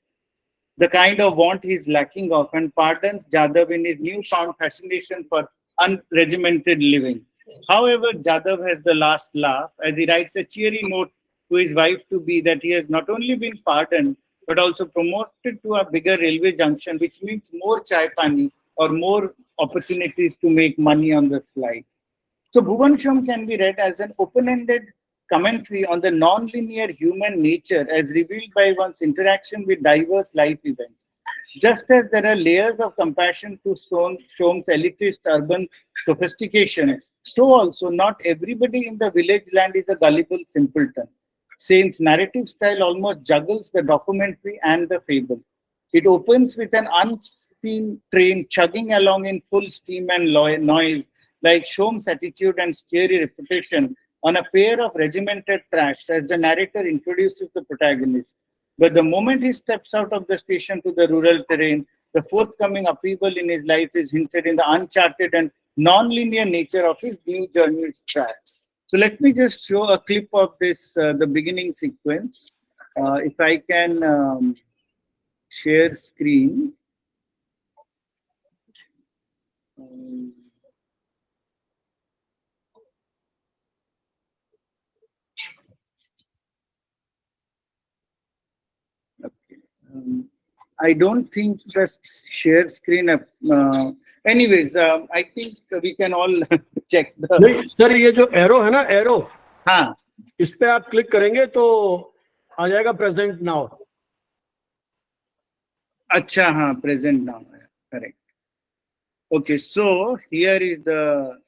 the kind of want he is lacking of, and pardons Jadav in his newfound fascination for unregimented living. However, Jadav has the last laugh as he writes a cheery note to his wife-to-be that he has not only been pardoned, but also promoted to a bigger railway junction, which means more chai pani or more opportunities to make money on the slide. So Bhuvan Shom can be read as an open-ended commentary on the non-linear human nature as revealed by one's interaction with diverse life events. Just as there are layers of compassion to Shom's elitist urban sophistication, so also not everybody in the village land is a gullible simpleton. Sen's narrative style almost juggles the documentary and the fable. It opens with an unseen train chugging along in full steam and noise, like Shom's attitude and scary reputation on a pair of regimented tracks as the narrator introduces the protagonist. But the moment he steps out of the station to the rural terrain, the forthcoming upheaval in his life is hinted in the uncharted and non-linear nature of his new journey's tracks. So let me just show a clip of this, the beginning sequence. If I can share screen. I don't think just share screen. Anyways, I think we can all check the. नहीं sir, ये जो arrow है ना, arrow, हाँ, इस पे आप click करेंगे तो आ जाएगा प्रेजेंट नाउ. अच्छा, हाँ, present now, correct. Okay, so here is the.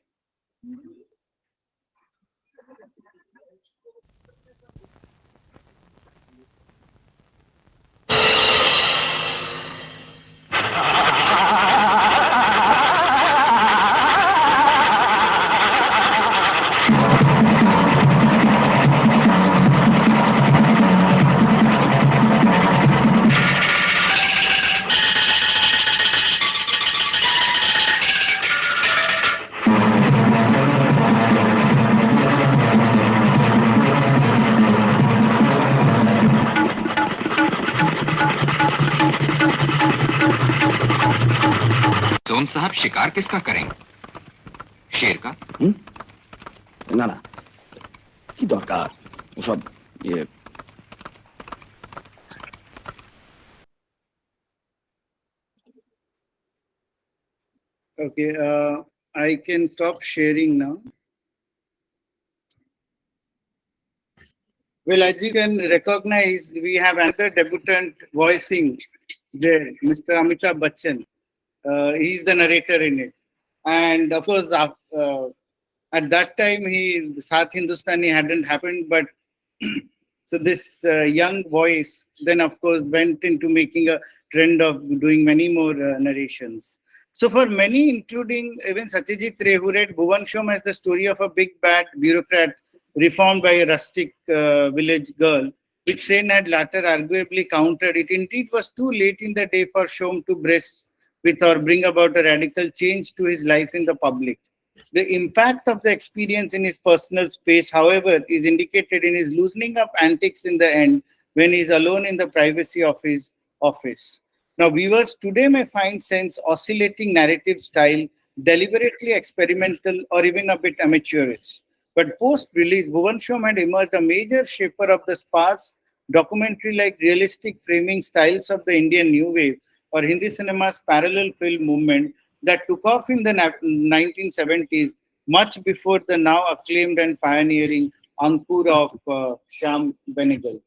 सोम साहब शिकार किसका करेंगे? शेर का? না না, কি দরকার ওসব ইয়ে। Okay, I can stop sharing now. Well, as you can recognize, we have another debutant voicing there, Mr. Amitabh Bachchan. He's the narrator in it. And of course, at that time, Saath Hindustani hadn't happened, but so this young voice then, of course, went into making a trend of doing many more narrations. So for many, including even Satyajit Ray, who read Bhuvan Shom as the story of a big bad bureaucrat reformed by a rustic village girl, which Sen had later arguably countered, it indeed was too late in the day for Shom to brace with or bring about a radical change to his life in the public. The impact of the experience in his personal space, however, is indicated in his loosening up antics in the end when he is alone in the privacy of his office. Now, viewers today may find Sen's oscillating narrative style deliberately experimental or even a bit amateurish. But post-release, Bhuvan Shom had emerged a major shaper of the sparse, documentary-like realistic framing styles of the Indian New Wave or Hindi cinema's parallel film movement that took off in the 1970s, much before the now acclaimed and pioneering Ankur of Shyam Benegal.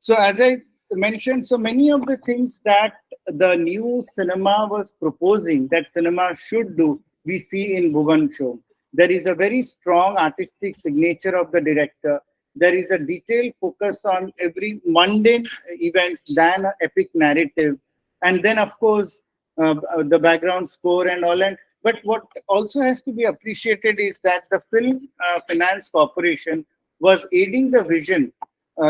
So as I mentioned, so many of the things that the new cinema was proposing that cinema should do, we see in Bhuvan Shom. There is a very strong artistic signature of the director. There is a detailed focus on every mundane events than an epic narrative. And then, of course, the background score and all. But what also has to be appreciated is that the Film Finance Corporation was aiding the vision.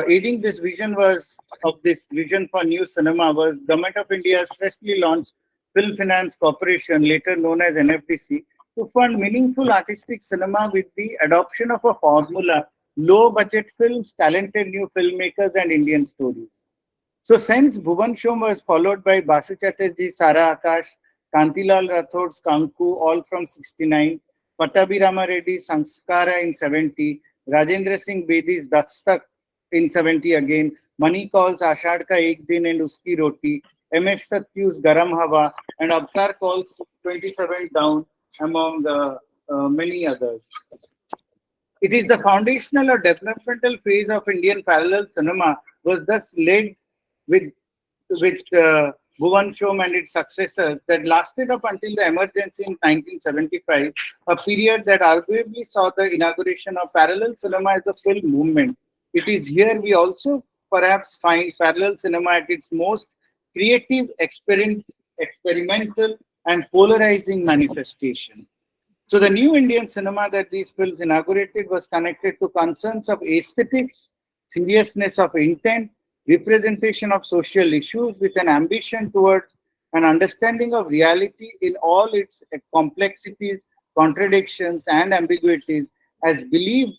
Aiding this vision was of this vision for new cinema was Government of India's freshly launched Film Finance Corporation, later known as NFDC, to fund meaningful artistic cinema with the adoption of a formula, low budget films, talented new filmmakers and Indian stories. So since Bhuvan Shom was followed by Basu Chatterjee, Sara Akash, Kantilal Rathod's Kanku, all from 69, Pattabhi Rama Reddy's Sanskara in 70, Rajendra Singh Bedi's Dastak in 70 again, Mani Kaul's Ashad Ka Ek Din and Uski Roti, M.F. Satyu's Garam Hawa, and Avtar Kaul's 27 Down, among many others. It is the foundational or developmental phase of Indian parallel cinema was thus led with Bhuvan Shom and its successors that lasted up until the emergency in 1975, a period that arguably saw the inauguration of parallel cinema as a film movement. It is here we also perhaps find parallel cinema at its most creative, experimental, and polarizing manifestation. So the new Indian cinema that these films inaugurated was connected to concerns of aesthetics, seriousness of intent, representation of social issues with an ambition towards an understanding of reality in all its complexities, contradictions, and ambiguities as believed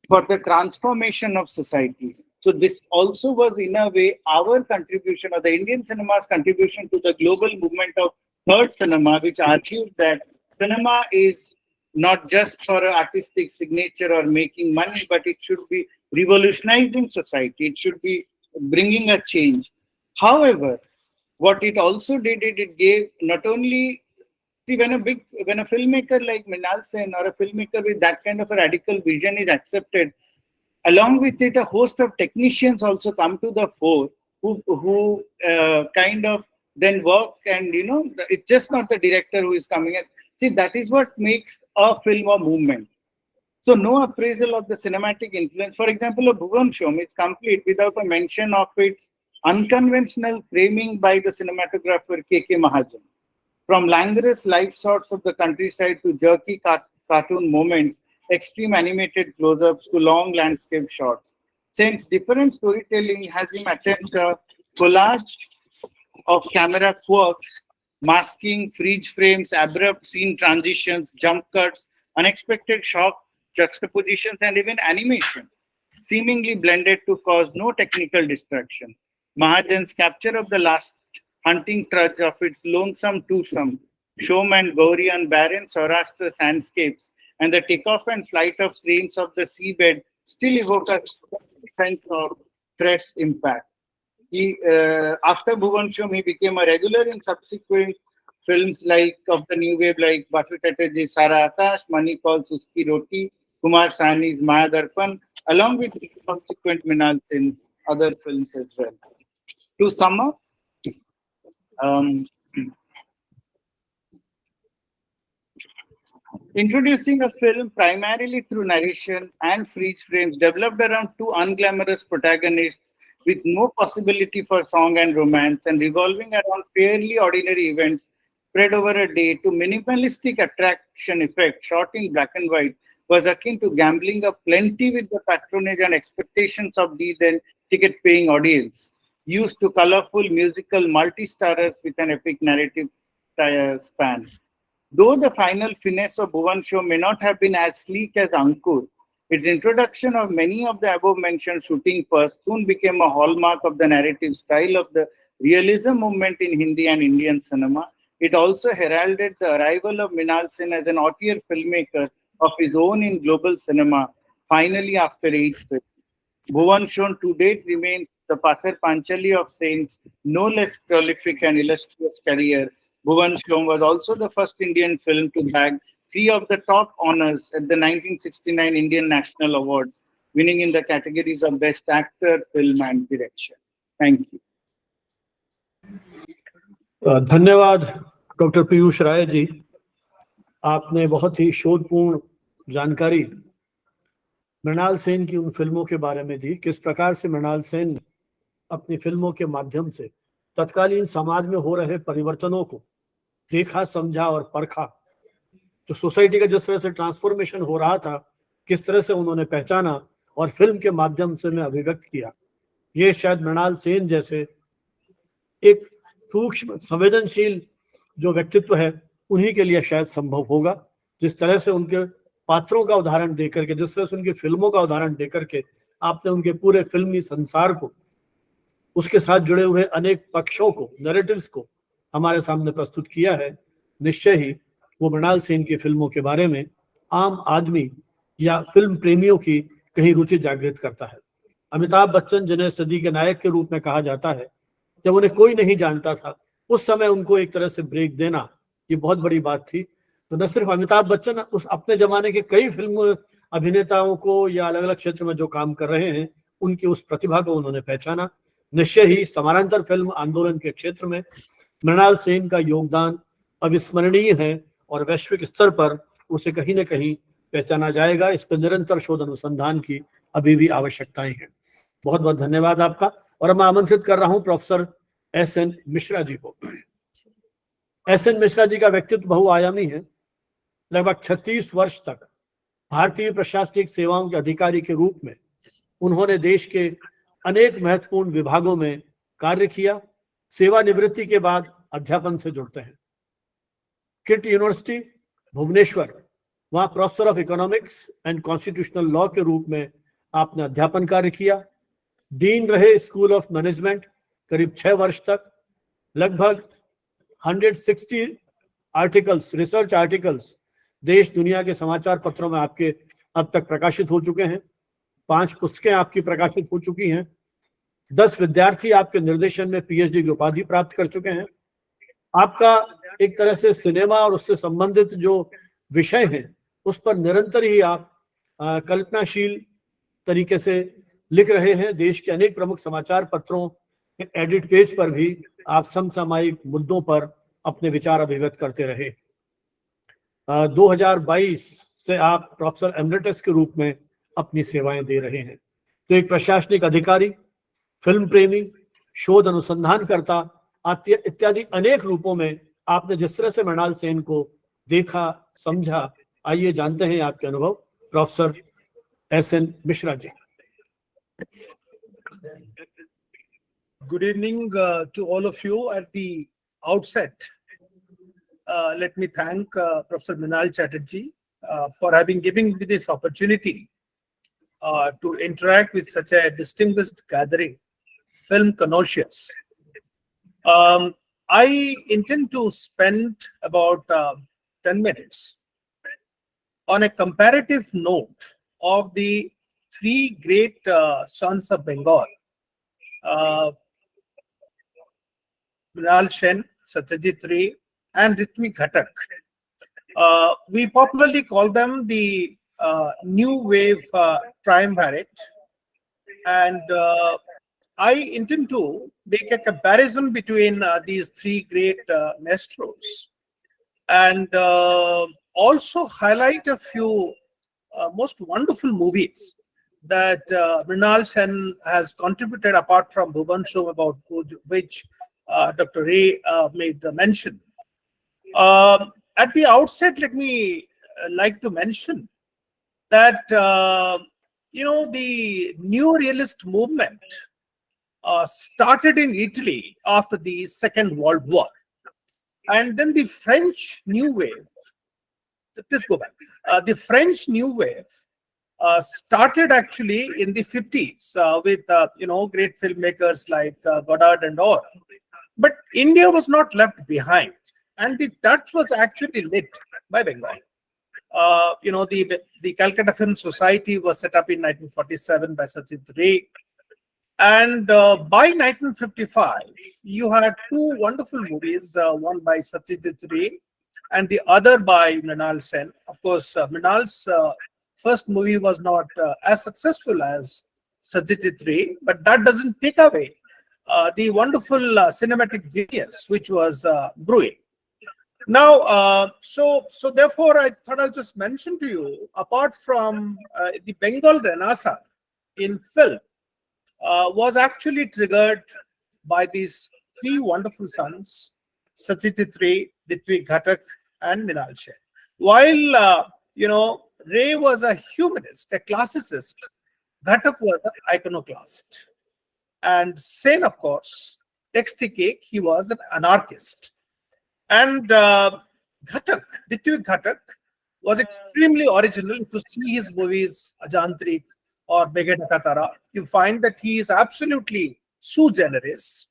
for the transformation of societies. So this also was in a way our contribution or the Indian cinema's contribution to the global movement of third cinema, which argued that cinema is not just for an artistic signature or making money, but it should be revolutionizing society. It should be bringing a change. However, what it also did, it gave not only, see, when a filmmaker like Mrinal Sen or a filmmaker with that kind of a radical vision is accepted, along with it, a host of technicians also come to the fore who kind of then work, and it's just not the director who is coming in. See, that is what makes a film a movement. So no appraisal of the cinematic influence, for example, of Bhuvan Shom is complete without a mention of its unconventional framing by the cinematographer K.K. Mahajan. From languorous life shots of the countryside to jerky cartoon moments, extreme animated close-ups to long landscape shots. Since different storytelling has him attempt a collage of camera quirks, masking, freeze frames, abrupt scene transitions, jump cuts, unexpected shock juxtapositions, and even animation, seemingly blended to cause no technical distraction. Mahajan's capture of the last hunting trudge of its lonesome twosome, Shom and Gauri on barren Saurashtra sandscapes, and the takeoff and flight of trains of the seabed still evoke a sense of fresh impact. After Bhuvan Shom, he became a regular in subsequent films like of the new wave, like Basu Chatterjee's Sara Akash, Mani Kaul's Uski Roti, Kumar Sahni's Maya Darpan, along with subsequent Mrinal Sen's other films as well. To sum up, introducing a film primarily through narration and freeze frames developed around two unglamorous protagonists with no possibility for song and romance, and revolving around fairly ordinary events, spread over a day to minimalistic attraction effect shot in black and white was akin to gambling up plenty with the patronage and expectations of the then ticket-paying audience, used to colorful musical multi-starrers with an epic narrative span. Though the final finesse of Bhuvan Show may not have been as sleek as Ankur, its introduction of many of the above-mentioned shooting first soon became a hallmark of the narrative style of the realism movement in Hindi and Indian cinema. It also heralded the arrival of Mrinal Sen as an auteur filmmaker of his own in global cinema, finally after 8 films. Bhuvan Show to date remains the Pather Panchali of Sen's no less prolific and illustrious career. Bhuvan Show was also the first Indian film to bag 3 of the top honors at the 1969 Indian National Awards, winning in the categories of Best Actor, Film and Direction. Thank you. धन्यवाद doctor Piyush Rai ji, आपने बहुत ही शोधपूर्ण जानकारी मृणाल सेन की उन फिल्मों के बारे में दी, किस प्रकार से मृणाल सेन अपनी फिल्मों के माध्यम से तत्कालीन समाज में हो रहे परिवर्तनों को देखा, समझा और परखा। जो सोसाइटी का जिस तरह से ट्रांसफॉर्मेशन हो रहा था, किस तरह से उन्होंने पहचाना और फिल्म के माध्यम से में अभिव्यक्त किया। ये शायद मृणाल सेन जैसे एक सूक्ष्म संवेदनशील जो व्यक्तित्व है, उन्हीं के लिए शायद संभव होगा। जिस तरह से उनके पात्रों का उदाहरण देकर के, जिस तरह से उनकी फिल्मों का उदाहरण देकर के आपने उनके पूरे फिल्मी संसार को, उसके साथ जुड़े हुए अनेक पक्षों को, नैरेटिव्स को हमारे सामने प्रस्तुत किया है, निश्चय ही वो मृणाल सेन की फिल्मों के बारे में आम आदमी या फिल्म प्रेमियों की कहीं रुचि जागृत करता है। अमिताभ बच्चन, जिन्हें सदी के नायक के रूप में कहा जाता है, जब उन्हें कोई नहीं जानता था, उस समय उनको एक तरह से ब्रेक देना ये बहुत बड़ी बात थी। तो न सिर्फ अमिताभ बच्चन उस अपने जमाने के कई फिल्म अभिनेताओं को या अलग अलग क्षेत्र में जो काम कर रहे हैं, उनकी उस प्रतिभा को उन्होंने पहचाना। निश्चय ही समानांतर फिल्म आंदोलन के क्षेत्र में मृणाल सेन का योगदान अविस्मरणीय है और वैश्विक स्तर पर उसे कहीं न कहीं पहचाना जाएगा। इस पर निरंतर शोध अनुसंधान की अभी भी आवश्यकताएं हैं। बहुत बहुत धन्यवाद आपका। और मैं आमंत्रित कर रहा हूं प्रोफेसर एसएन मिश्रा जी को। एसएन मिश्रा जी का व्यक्तित्व बहुआयामी है। लगभग 36 वर्ष तक भारतीय प्रशासनिक सेवाओं के अधिकारी के रूप में उन्होंने देश के अनेक महत्वपूर्ण विभागों में कार्य किया। सेवानिवृत्ति के बाद अध्यापन से जुड़ते हैं। किट यूनिवर्सिटी भुवनेश्वर, वहां professor of economics and constitutional law के रूप में आपने अध्यापन कार्य किया। डीन रहे स्कूल ऑफ मैनेजमेंट करीब 6 वर्ष तक। लगभग 160 आर्टिकल्स, रिसर्च आर्टिकल्स देश दुनिया के समाचार पत्रों में आपके अब तक प्रकाशित हो चुके हैं। 5 पुस्तकें आपकी प्रकाशित हो चुकी हैं। 10 विद्यार्थी आपके निर्देशन में पीएचडी की उपाधि प्राप्त कर चुके हैं। आपका एक तरह से सिनेमा और उससे संबंधित जो विषय हैं, उस पर निरंतर ही आप कल्पनाशील तरीके से लिख रहे हैं। देश के अनेक प्रमुख समाचार पत्रों के एडिट पेज पर भी आप समसामयिक मुद्दों पर अपने विचार अभिव्यक्त करते रहे। 2022 से आप प्रोफेसर एमरिटस के रूप में अपनी सेवाएं दे रहे हैं। तो एक प्रशासनिक अधिकारी, फिल्म प्रेमी, शोध अनुसंधानकर्ता इत्यादि अनेक रूपों में आपने जिस तरह से मृणाल सेन को देखा, समझा, आइए जानते हैं आपके अनुभव। Professor SN Mishra ji. Good evening to all of you. At the outset, let me thank Professor Mrinal Chatterjee for having given me this opportunity to interact with such a distinguished gathering, film connoisseurs. I intend to spend about 10 minutes on a comparative note of the 3 great sons of Bengal, Mrinal Sen, Satyajit Ray, and Ritwik Ghatak. We popularly call them the new wave triumvirate, and I intend to make a comparison between these 3 great maestros and also highlight a few most wonderful movies that Mrinal Sen has contributed, apart from Bhuvan Show, about which Dr. Ray made mention. At the outset, let me like to mention that the new realist movement started in Italy after the Second World War, and then the French New Wave. Please go back. The French New Wave started actually in the 50s with great filmmakers like Godard and all. But India was not left behind, and the touch was actually lit by Bengal. The Calcutta Film Society was set up in 1947 by Satyajit Ray. And by 1955, you had two wonderful movies, one by Satyajit Ray and the other by Mrinal Sen. Of course, Mrinal's first movie was not as successful as Satyajit Ray, but that doesn't take away the wonderful cinematic genius which was brewing. Now, so therefore, I thought I'll just mention to you, apart from the Bengal Renaissance in film, was actually triggered by these three wonderful sons, Satyajit Ray, Ritwik Ghatak, and Mrinal Sen. While Ray was a humanist, a classicist, Ghatak was an iconoclast, and Sen, of course, takes the cake. He was an anarchist. And Ritwik Ghatak was extremely original. If you see his movies, Ajantrik or Bege Dakatara, you find that he is absolutely sui generis.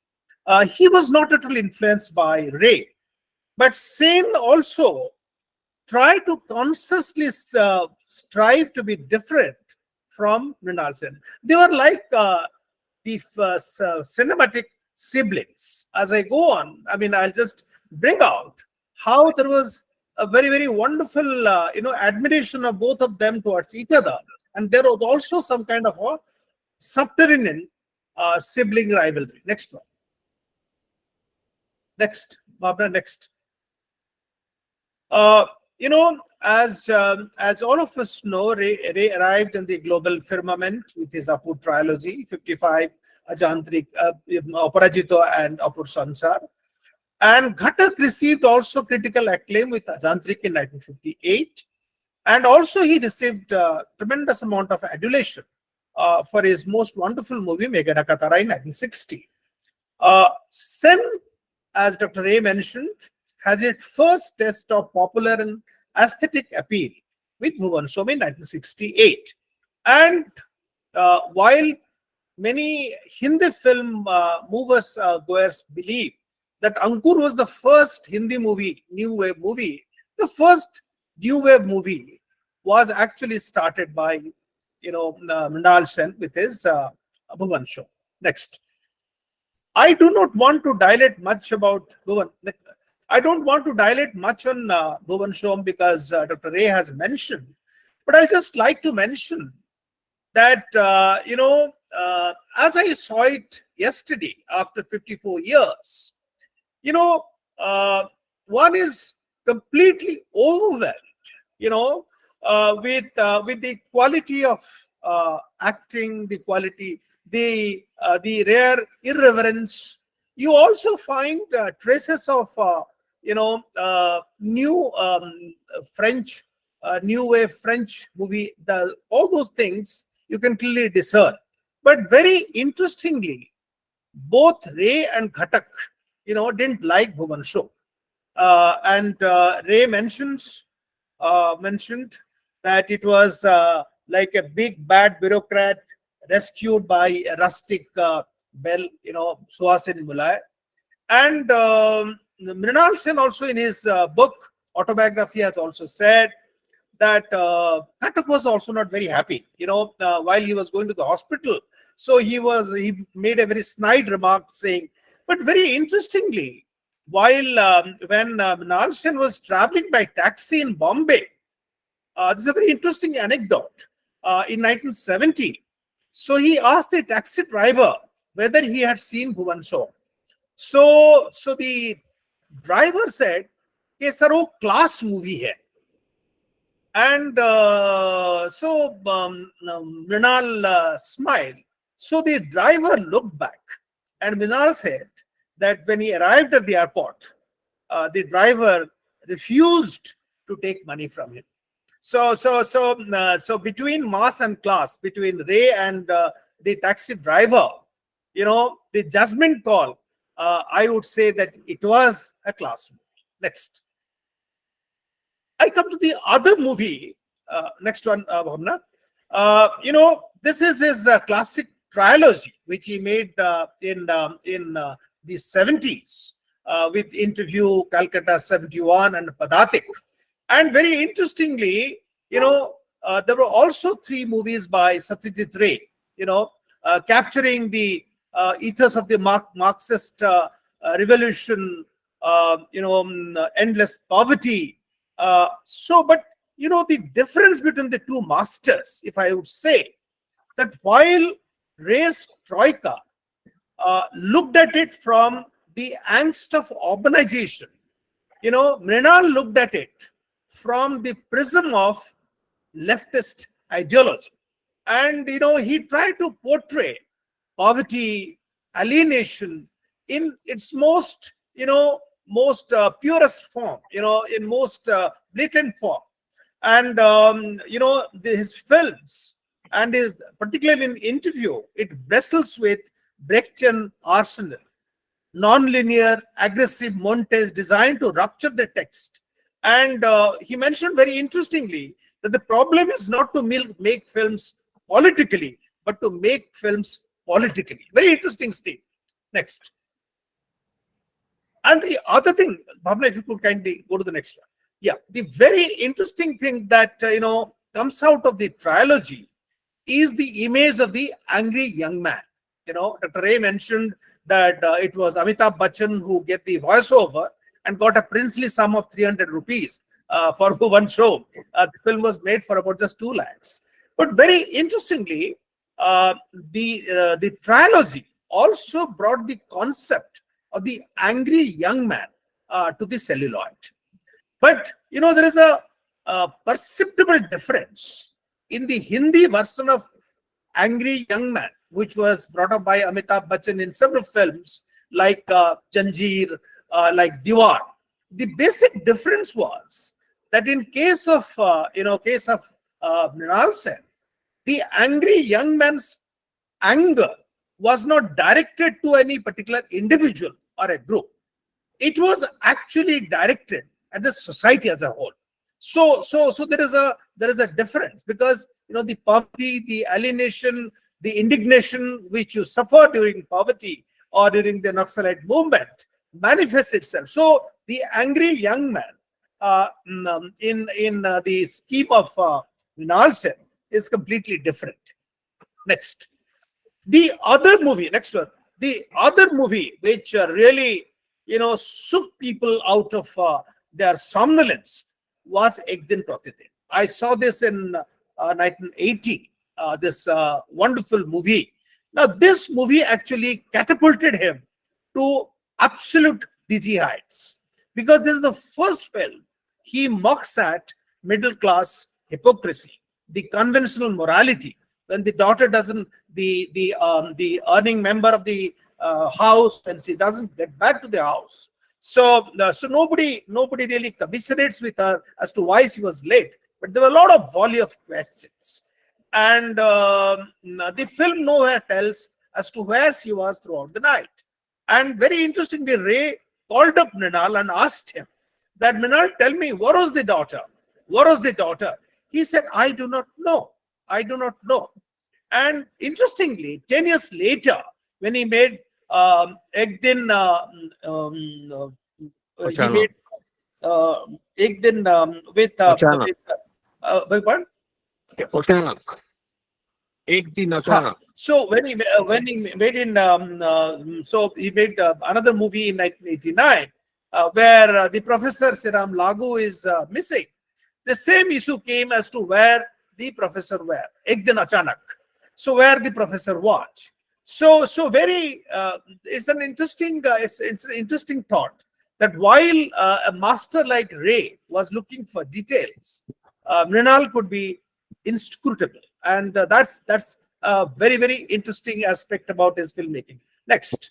He was not at all influenced by Ray, but Sen also tried to consciously strive to be different from Mrinal Sen. They were like the cinematic siblings. As I go on, I'll just bring out how there was a very, very wonderful, admiration of both of them towards each other. And there was also some kind of a subterranean sibling rivalry. Next one. Next, Barbara, next. As all of us know, Ray arrived in the global firmament with his Apur trilogy, 55, Ajantrik, Aparajito, and Apur Sansar. And Ghatak received also critical acclaim with Ajantrik in 1958. And also he received a tremendous amount of adulation for his most wonderful movie, Bege Dakatara, in 1960. Sen, as Dr. Ray mentioned, has its first test of popular and aesthetic appeal with Bhuvan Som in 1968. And while many Hindi film goers believe that Ankur was the first Hindi movie, new wave movie, the first new wave movie was actually started by Mrinal Sen with his Bhuvan Som. Next. I do not want to dilate much about Bhuvan. I don't want to dilate much on Bhuvan Som because Dr. Ray has mentioned, but I'll just like to mention that, as I saw it yesterday after 54 years, one is completely overwhelmed, with the quality of acting, the quality, the rare irreverence. You also find traces of new French, new wave French movie. All those things you can clearly discern. But very interestingly, both Ray and Ghatak, didn't like Bhuvan Som. And Ray mentioned that it was like a big bad bureaucrat rescued by a rustic belle, Suhasin Mulay. And Mrinal Sen also in his book, autobiography, has also said that Ghatak was also not very happy, while he was going to the hospital. So he made a very snide remark saying, but very interestingly, while when Mrinal Sen was traveling by taxi in Bombay, this is a very interesting anecdote, in 1970. So he asked the taxi driver whether he had seen Bhuvan Som. So the driver said, "Ye sir, wo class movie hai." And Mrinal smiled. So the driver looked back, and Mrinal said that when he arrived at the airport, the driver refused to take money from him. So between mass and class, between Ray and the taxi driver, the judgment call, I would say that it was a class movie. Next. I come to the other movie. Next one, Bhavna. This is his classic trilogy, which he made in the 70s with Interview, Calcutta 71, and Padatik. And very interestingly, there were also 3 movies by Satyajit Ray, capturing the ethos of the Marxist revolution, endless poverty. But the difference between the 2 masters, if I would say, that while Ray's Troika looked at it from the angst of urbanization, Mrinal looked at it from the prism of leftist ideology. And, he tried to portray poverty, alienation in its most purest form, in most blatant form. And, his films, and particularly in Interview, it bristles with Brechtian arsenal, non-linear, aggressive montage designed to rupture the text. And he mentioned very interestingly that the problem is not to make films politically, but to make films politically. Very interesting statement. Next. And the other thing, Bhavna, if you could kindly go to the next one. Yeah, the very interesting thing that, comes out of the trilogy is the image of the angry young man. Dr. Ray mentioned that it was Amitabh Bachchan who gave the voiceover and got a princely sum of 300 rupees for one show. The film was made for about just 2 lakhs. But very interestingly, the trilogy also brought the concept of the angry young man to the celluloid. But, there is a perceptible difference in the Hindi version of Angry Young Man, which was brought up by Amitabh Bachchan in several films like Janjeer, like Diwar. The basic difference was that in case of Mrinal Sen, the angry young man's anger was not directed to any particular individual or a group. It was actually directed at the society as a whole. So there is a difference, because the poverty, the alienation, the indignation which you suffer during poverty or during the Naxalite movement manifests itself. So the angry young man in the scheme of Mrinal Sen is completely different. Next. The other movie, next one. The other movie which really shook people out of their somnolence was Ek Din Praati Din. I saw this in 1980, this wonderful movie. Now, this movie actually catapulted him to absolute dizzy heights, because this is the first film he mocks at middle class hypocrisy, the conventional morality. When the daughter doesn't, the earning member of the house, when she doesn't get back to the house, so nobody really commiserates with her as to why she was late. But there were a lot of volley of questions, and the film nowhere tells as to where she was throughout the night. And very interestingly, Ray called up Mrinal and asked him that, Mrinal, tell me, where was the daughter? Where was the daughter? He said, I do not know. I do not know. And interestingly, 10 years later, when he made Ek Din, he made Ek Din with what? Ek Din Achanak. So when he made so he made another movie in 1989 where the Professor Siram Lagu is missing. The same issue came as to where the professor were. Ek Din Achanak. So where the professor was. So very it's an interesting thought that while a master like Ray was looking for details, Mrinal could be inscrutable, and that's a very, very interesting aspect about his filmmaking. Next.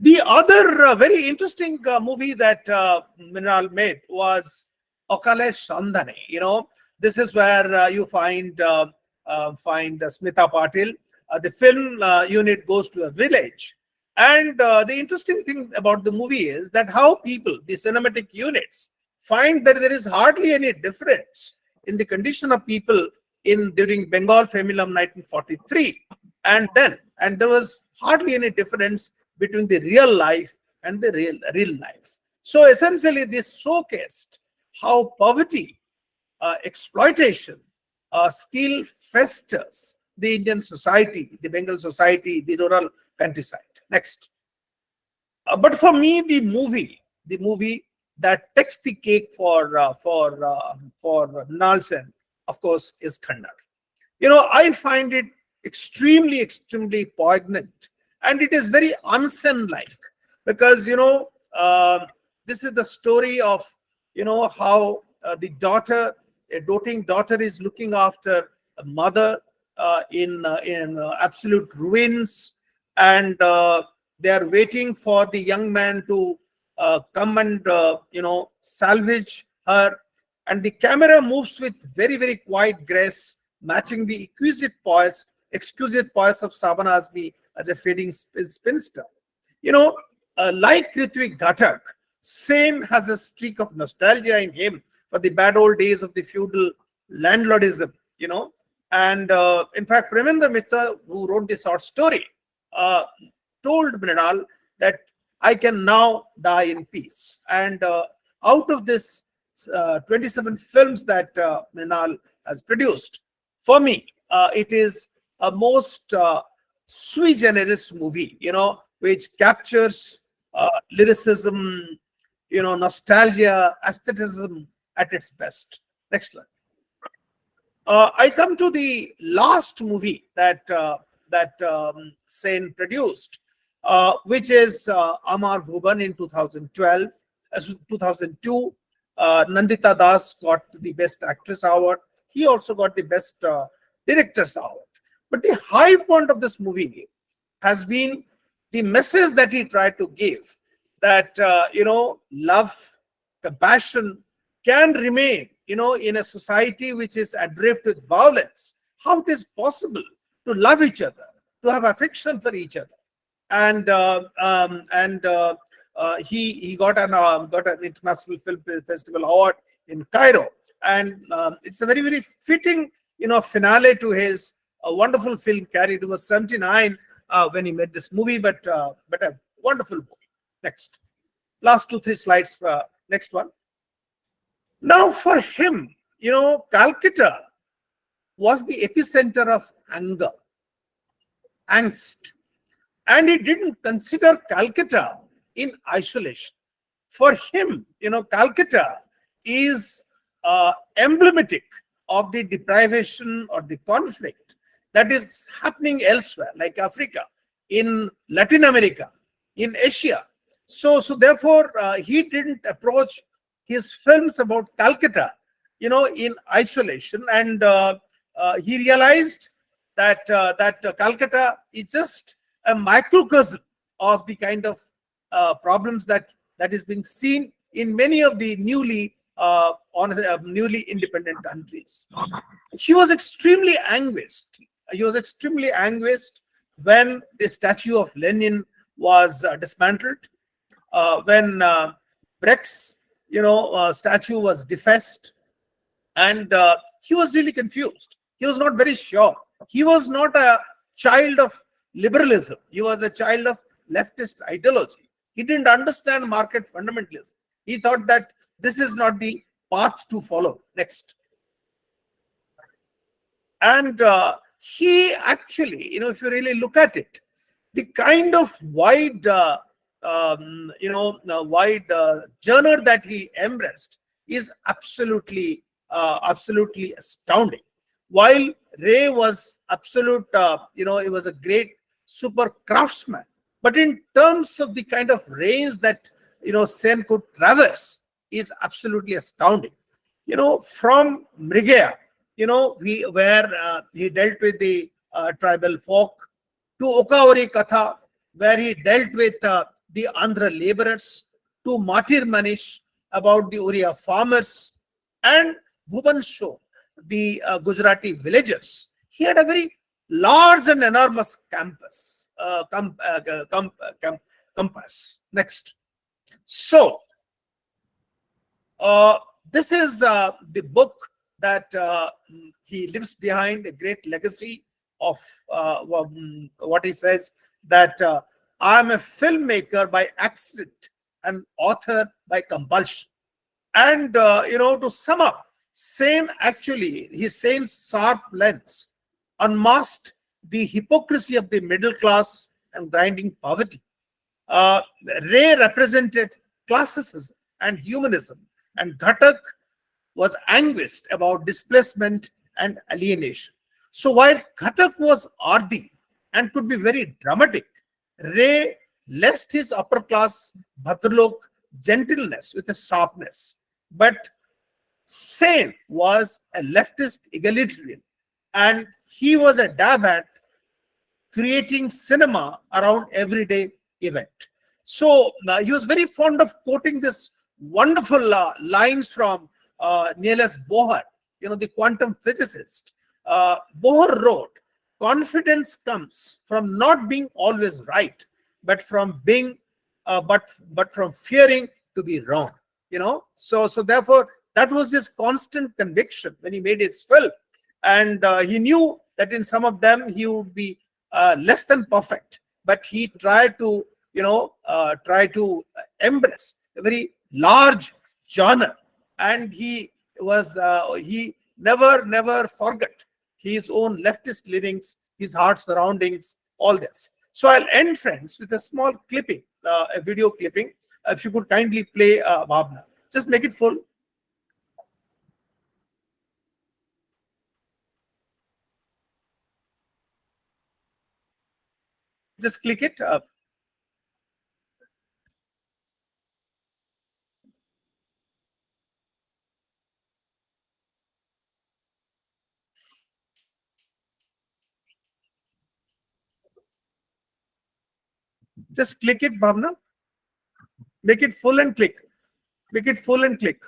The other very interesting movie that Mrinal made was Okale Shandhane. You know, this is where you find Smita Patil. The film unit goes to a village, and the interesting thing about the movie is that how people, the cinematic units, find that there is hardly any difference in the condition of people during Bengal Femilum 1943, and there was hardly any difference between the real life and the real life. So essentially, this showcased how poverty, exploitation still festers the Indian society, the Bengal society, the rural countryside. Next. But for me, the movie that takes the cake for Mrinal Sen, of course, is Khandar. You know, I find it extremely poignant, and it is very unsen-like, because this is the story of how the daughter, a doting daughter, is looking after a mother in absolute ruins, and they are waiting for the young man to come and salvage her, and the camera moves with very quiet grace, matching the exquisite poise of Saban Azmi as a fading spinster. Like Ritwik Ghatak, Sen has a streak of nostalgia in him for the bad old days of the feudal landlordism, and in fact, Premendra Mitra, who wrote this short story, told Mrinal that I can now die in peace. And out of this 27 films that Mrinal has produced, for me, it is a most sui generis movie, which captures lyricism, nostalgia, aestheticism at its best. Next one. I come to the last movie that Sen produced, which is Amar Bhuban in 2012. 2002, Nandita Das got the Best Actress Award. He also got the Best Director's Award. But the high point of this movie has been the message that he tried to give, that love, compassion can remain, in a society which is adrift with violence. How it is possible to love each other, to have affection for each other, and he got an International Film Festival Award in Cairo, and it's a very fitting finale to his wonderful film career. He was 79 when he made this movie, but a wonderful movie. Next, last 2-3 slides. Next one. Now, for him, Calcutta was the epicenter of anger, angst, and he didn't consider Calcutta in isolation. For him, Calcutta is emblematic of the deprivation or the conflict that is happening elsewhere, like Africa, in Latin America, in Asia. So therefore, he didn't approach his films about Calcutta, in isolation, and he realized that Calcutta is just a microcosm of the kind of problems that is being seen in many of the newly independent countries. He was extremely anguished. When the statue of Lenin was dismantled, when Brecht's statue was defaced, and he was really confused. He was not very sure. He was not a child of liberalism. He was a child of leftist ideology. He didn't understand market fundamentalism. He thought that this is not the path to follow. Next. And he actually, if you really look at it, the kind of wide genre that he embraced is absolutely astounding. While Ray was absolute, he was a great super craftsman, but in terms of the kind of range that Sen could traverse is absolutely astounding. From Mrigeya, where he dealt with the tribal folk, to Okavari Katha, where he dealt with the Andhra laborers, to Matir Manish about the Oriya farmers, and Bhuban Show, the Gujarati villagers. He had a very large and enormous compass. Next. So, this is the book that he leaves behind, a great legacy of what he says, that I am a filmmaker by accident and author by compulsion. And, to sum up, Sen actually, Sen's sharp lens unmasked the hypocrisy of the middle class and grinding poverty. Ray represented classicism and humanism, and Ghatak was anguished about displacement and alienation. So while Ghatak was arty and could be very dramatic, Ray laced his upper class Bhadralok gentleness with a sharpness. But Sen was a leftist egalitarian, and he was a dab at creating cinema around everyday event. So he was very fond of quoting this wonderful lines from Niels Bohr, the quantum physicist. Bohr wrote, "Confidence comes from not being always right, but from being, but from fearing to be wrong." So therefore, that was his constant conviction when he made his film, and he knew that in some of them he would be less than perfect, but he tried to, embrace a very large genre, and he never forgot his own leftist leanings, his hard surroundings, all this. So I'll end, friends, with a small clipping, a video clipping. If you could kindly play, Bhavna, just make it full. Just click it. Just click it, Bhavna. Make it full and click. Make it full and click.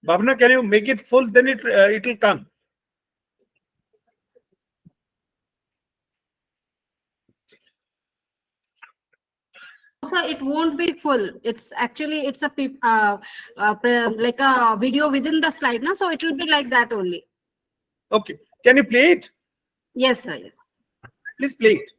Bhavna, can you make it full? Then it will come. So it won't be full. It's actually it's a like a video within the slide now, so it will be like that only. Okay. Can you play it? Yes, sir. Yes. Please play it.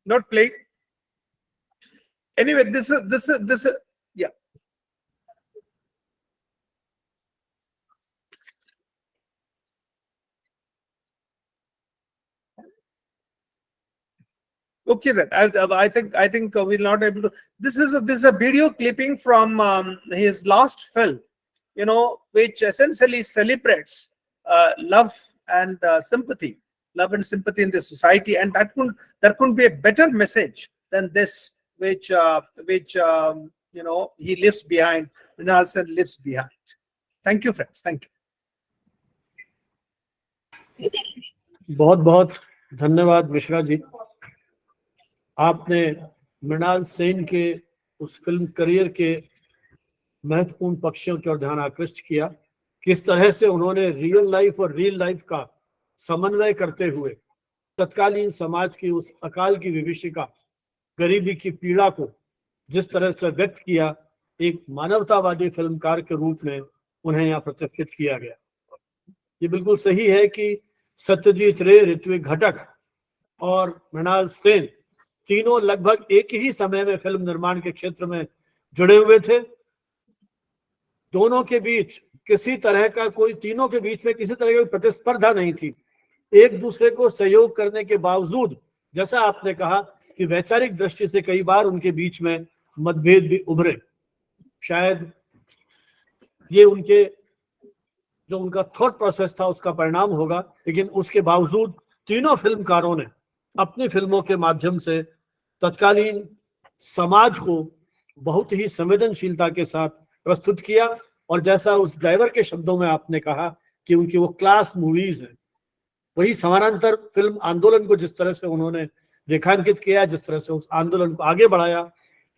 Not play. Anyway, this is yeah. Okay, then I think we'll not able to. This is a video clipping from his last film, which essentially celebrates love and sympathy, love and sympathy in the society, and there couldn't be a better message than this, which he leaves behind. Mrinal Sen lives behind. Thank you, friends. Thank you. बहुत बहुत धन्यवाद मिश्रा जी। आपने मृणाल सेन के उस film career के महत्वपूर्ण पक्षों की ओर ध्यान आकृष्ट किया, किस तरह से उन्होंने रियल लाइफ और रियल लाइफ का समन्वय करते हुए तत्कालीन समाज की उस अकाल की विभीषिका, गरीबी की पीड़ा को जिस तरह से व्यक्त किया, एक मानवतावादी फिल्मकार के रूप में उन्हें यहाँ प्रदर्शित किया गया। ये बिल्कुल सही है कि सत्यजीत रे, ऋत्विक घटक और मृणाल सेन तीनों लगभग एक ही समय में फिल्म निर्माण के क्षेत्र में जुड़े हुए थे। दोनों के बीच किसी तरह का तीनों के बीच में किसी तरह की प्रतिस्पर्धा नहीं थी। एक दूसरे को सहयोग करने के बावजूद, जैसा आपने कहा कि वैचारिक दृष्टि से कई बार उनके बीच में मतभेद भी उभरे। शायद ये उनके जो उनका थॉट प्रोसेस था उसका परिणाम होगा, लेकिन उसके बावजूद तीनों फिल्मकारों ने अपनी फिल्मों के माध्यम से तत्कालीन समाज को बहुत ही संवेदनशीलता के साथ प्रस्तुत किया। और जैसा उस ड्राइवर के शब्दों में आपने कहा कि उनकी वो क्लास मूवीज है, वही समानांतर फिल्म आंदोलन को जिस तरह से उन्होंने रेखांकित किया, जिस तरह से उस आंदोलन को आगे बढ़ाया,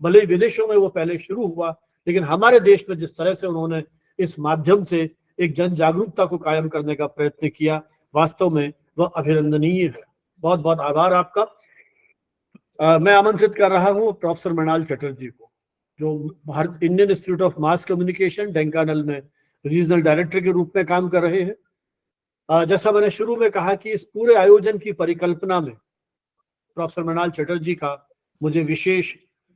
भले ही विदेशों में वो पहले शुरू हुआ, लेकिन हमारे देश में जिस तरह से उन्होंने इस माध्यम से एक जन जागरूकता को कायम करने का प्रयत्न किया, वास्तव में वह अभिनंदनीय है। बहुत बहुत आभार आपका। मैं आमंत्रित कर रहा हूँ प्रोफेसर मृणाल चटर्जी को, जो Bharat Indian institute of mass communication Dhenkanal में रीजनल डायरेक्टर के रूप में काम कर रहे हैं। जैसा मैंने शुरू में कहा कि इस पूरे आयोजन की परिकल्पना में प्रोफेसर मृणाल चटर्जी का मुझे विशेष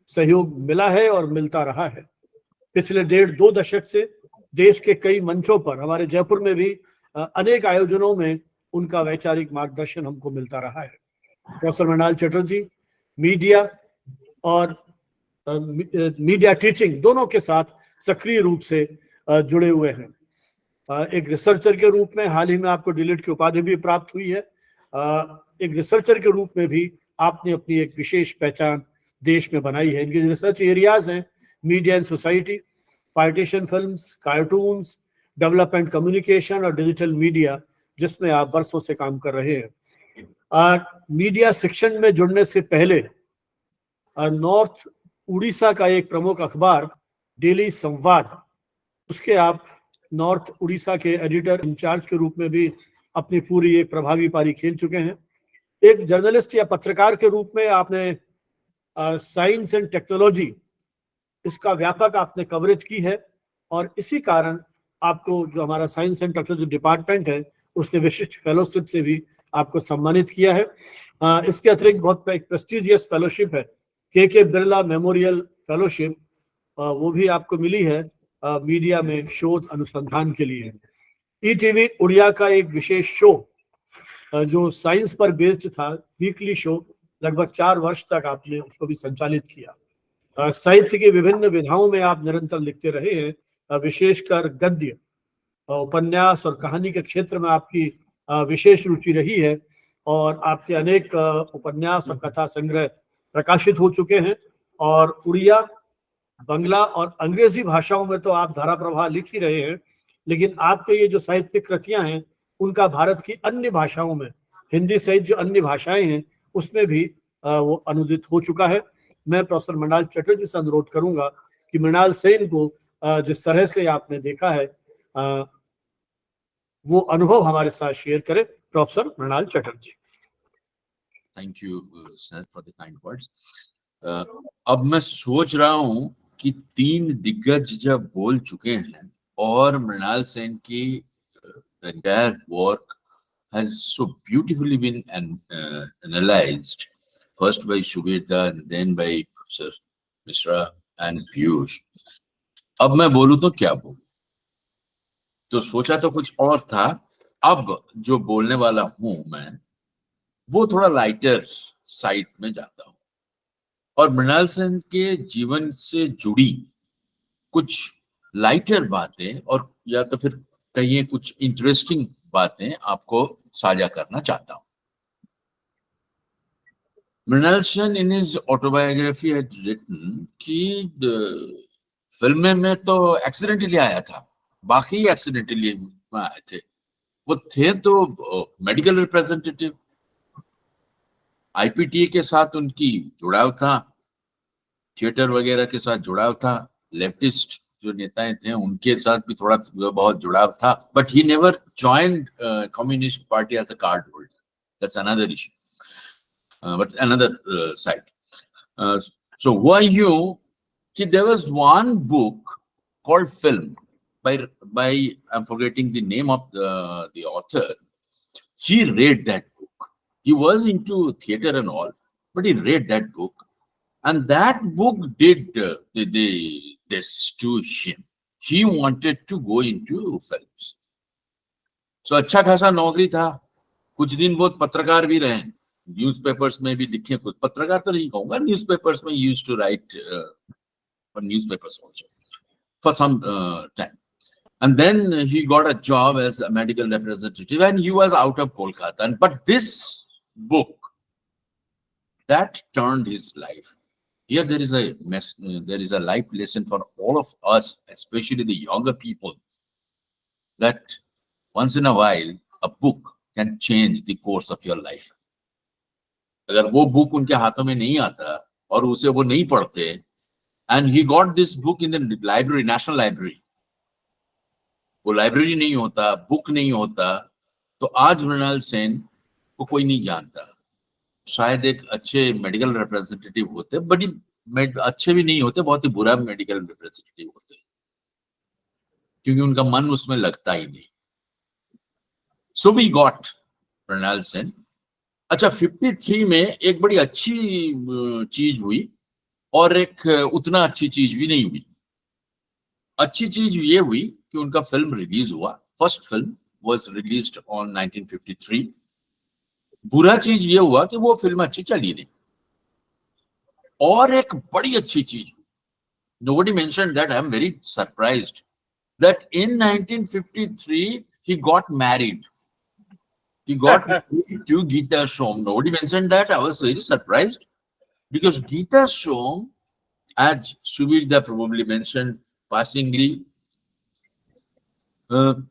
सहयोग मिला है और मिलता रहा है। पिछले 1.5-2 दशक से देश के कई मंचों पर, हमारे जयपुर में भी अनेक आयोजनों में उनका वैचारिक मार्गदर्शन हमको मिलता रहा है। प्रोफेसर मृणाल चटर्जी मीडिया और मीडिया टीचिंग दोनों के साथ सक्रिय रूप से जुड़े हुए हैं। एक रिसर्चर के रूप में हाल ही में आपको डिलीट की उपाधि भी प्राप्त हुई है। एक रिसर्चर के रूप में भी आपने अपनी एक विशेष पहचान देश में बनाई है। इनके रिसर्च एरियाज हैं media and society, partition films, cartoons, development communication और डिजिटल मीडिया, जिसमें आप बरसों से काम कर रहे हैं। मीडिया शिक्षण में जुड़ने से पहले नॉर्थ उड़ीसा का एक प्रमुख अखबार डेली संवाद, उसके आप नॉर्थ उड़ीसा के एडिटर इंचार्ज के रूप में भी अपनी पूरी एक प्रभावी पारी खेल चुके हैं। एक जर्नलिस्ट या पत्रकार के रूप में आपने साइंस एंड टेक्नोलॉजी, इसका व्यापक आपने कवरेज की है, और इसी कारण आपको जो हमारा साइंस एंड टेक्नोलॉजी डिपार्टमेंट है उसने विशिष्ट फेलोशिप से भी आपको सम्मानित किया है। इसके अतिरिक्त बहुत एक प्रेस्टिजियस फेलोशिप है, के बिरला मेमोरियल फेलोशिप, वो भी आपको मिली है मीडिया में शोध अनुसंधान के लिए। ईटीवी उड़िया का एक विशेष शो जो साइंस पर बेस्ड था, वीकली शो, लगभग 4 वर्ष तक आपने उसको भी संचालित किया। साहित्य की विभिन्न विधाओं में आप निरंतर लिखते रहे हैं, विशेषकर गद्य, उपन्यास और कहानी के क्षेत्र में आपकी विशेष रुचि रही है, और आपके अनेक उपन्यास और कथा संग्रह प्रकाशित हो चुके हैं। और उड़िया, बंगला और अंग्रेजी भाषाओं में तो आप धारा प्रवाह लिख ही रहे हैं, लेकिन आपके ये जो साहित्यिक कृतियां हैं उनका भारत की अन्य भाषाओं में, हिंदी सहित जो अन्य भाषाएं हैं उसमें भी वो अनुदित हो चुका है। मैं प्रोफेसर मृणाल चटर्जी से अनुरोध करूंगा कि मृणाल सेन को जिस तरह से आपने देखा है वो अनुभव हमारे साथ शेयर करें। Professor Mrinal Chatterjee. Thank you sir for the kind words. अब मैं सोच रहा हूं कि 3 दिग्गज जब बोल चुके हैं और मृणाल सेन की entire work has so beautifully been analyzed, first by Shubheta and then by Professor Mishra and Piyush. अब मैं बोलूं तो क्या बोलूं? तो सोचा तो कुछ और था, अब जो बोलने वाला हूं मैं वो थोड़ा लाइटर साइड में जाता हूं, और मृणाल सेन के जीवन से जुड़ी कुछ लाइटर बातें और या तो फिर कहिए कुछ इंटरेस्टिंग बातें आपको साझा करना चाहता हूं। Mrinal Sen in his autobiography had written कि फिल्म में तो एक्सीडेंटली आया था, बाकी एक्सीडेंटली आए थे। वो थे तो मेडिकल रिप्रेजेंटेटिव, आईपीटीए के साथ उनकी जुड़ाव था, थिएटर वगैरह के साथ जुड़ाव था, लेफ्टिस्ट जो नेताएं थे उनके साथ भी थोड़ा बहुत जुड़ाव था, but he never joined communist party as a card holder. That's another issue, but another side. So हुआ यूं कि there was one book called film by I'm forgetting the name of the author. He read that book. He was into theater and all, but he read that book, and that book did this to him. He wanted to go into films. So अच्छा खासा नौकरी था, कुछ दिन बहुत पत्रकार भी रहे, न्यूज़पेपर्स में भी लिखे, कुछ पत्रकार तो नहीं कहूंगा, न्यूज़पेपर्स में used to write for newspapers also for some time. And then he got a job as a medical representative, and he was out of Kolkata. But this book that turned his life. Here there is a life lesson for all of us, especially the younger people, that once in a while a book can change the course of your life. अगर वो book उनके हाथों में नहीं आता और उसे वो नहीं पढ़ते, and he got this book in the library, National Library. वो लाइब्रेरी नहीं होता, बुक नहीं होता, तो आज मृणाल सेन को कोई नहीं जानता. शायद एक अच्छे मेडिकल रिप्रेजेंटेटिव होते, बट अच्छे भी नहीं होते, बहुत ही बुरा मेडिकल रिप्रेजेंटेटिव होते, क्योंकि उनका मन उसमें लगता ही नहीं. So we got Mrinal Sen. अच्छा, 53 में एक बड़ी अच्छी चीज हुई और एक उतना अच्छी चीज भी नहीं हुई. अच्छी चीज ये हुई कि उनका फिल्म रिलीज हुआ. First film was released on 1953. बुरा चीज ये हुआ कि वो फिल्म अच्छी चली नहीं. और एक बड़ी अच्छी चीज, nobody mentioned that. I am very surprised that in 1953 he got married. He got married to Geeta Shom. Nobody mentioned that. I was very surprised because Geeta Shom, as Subirda probably mentioned passingly,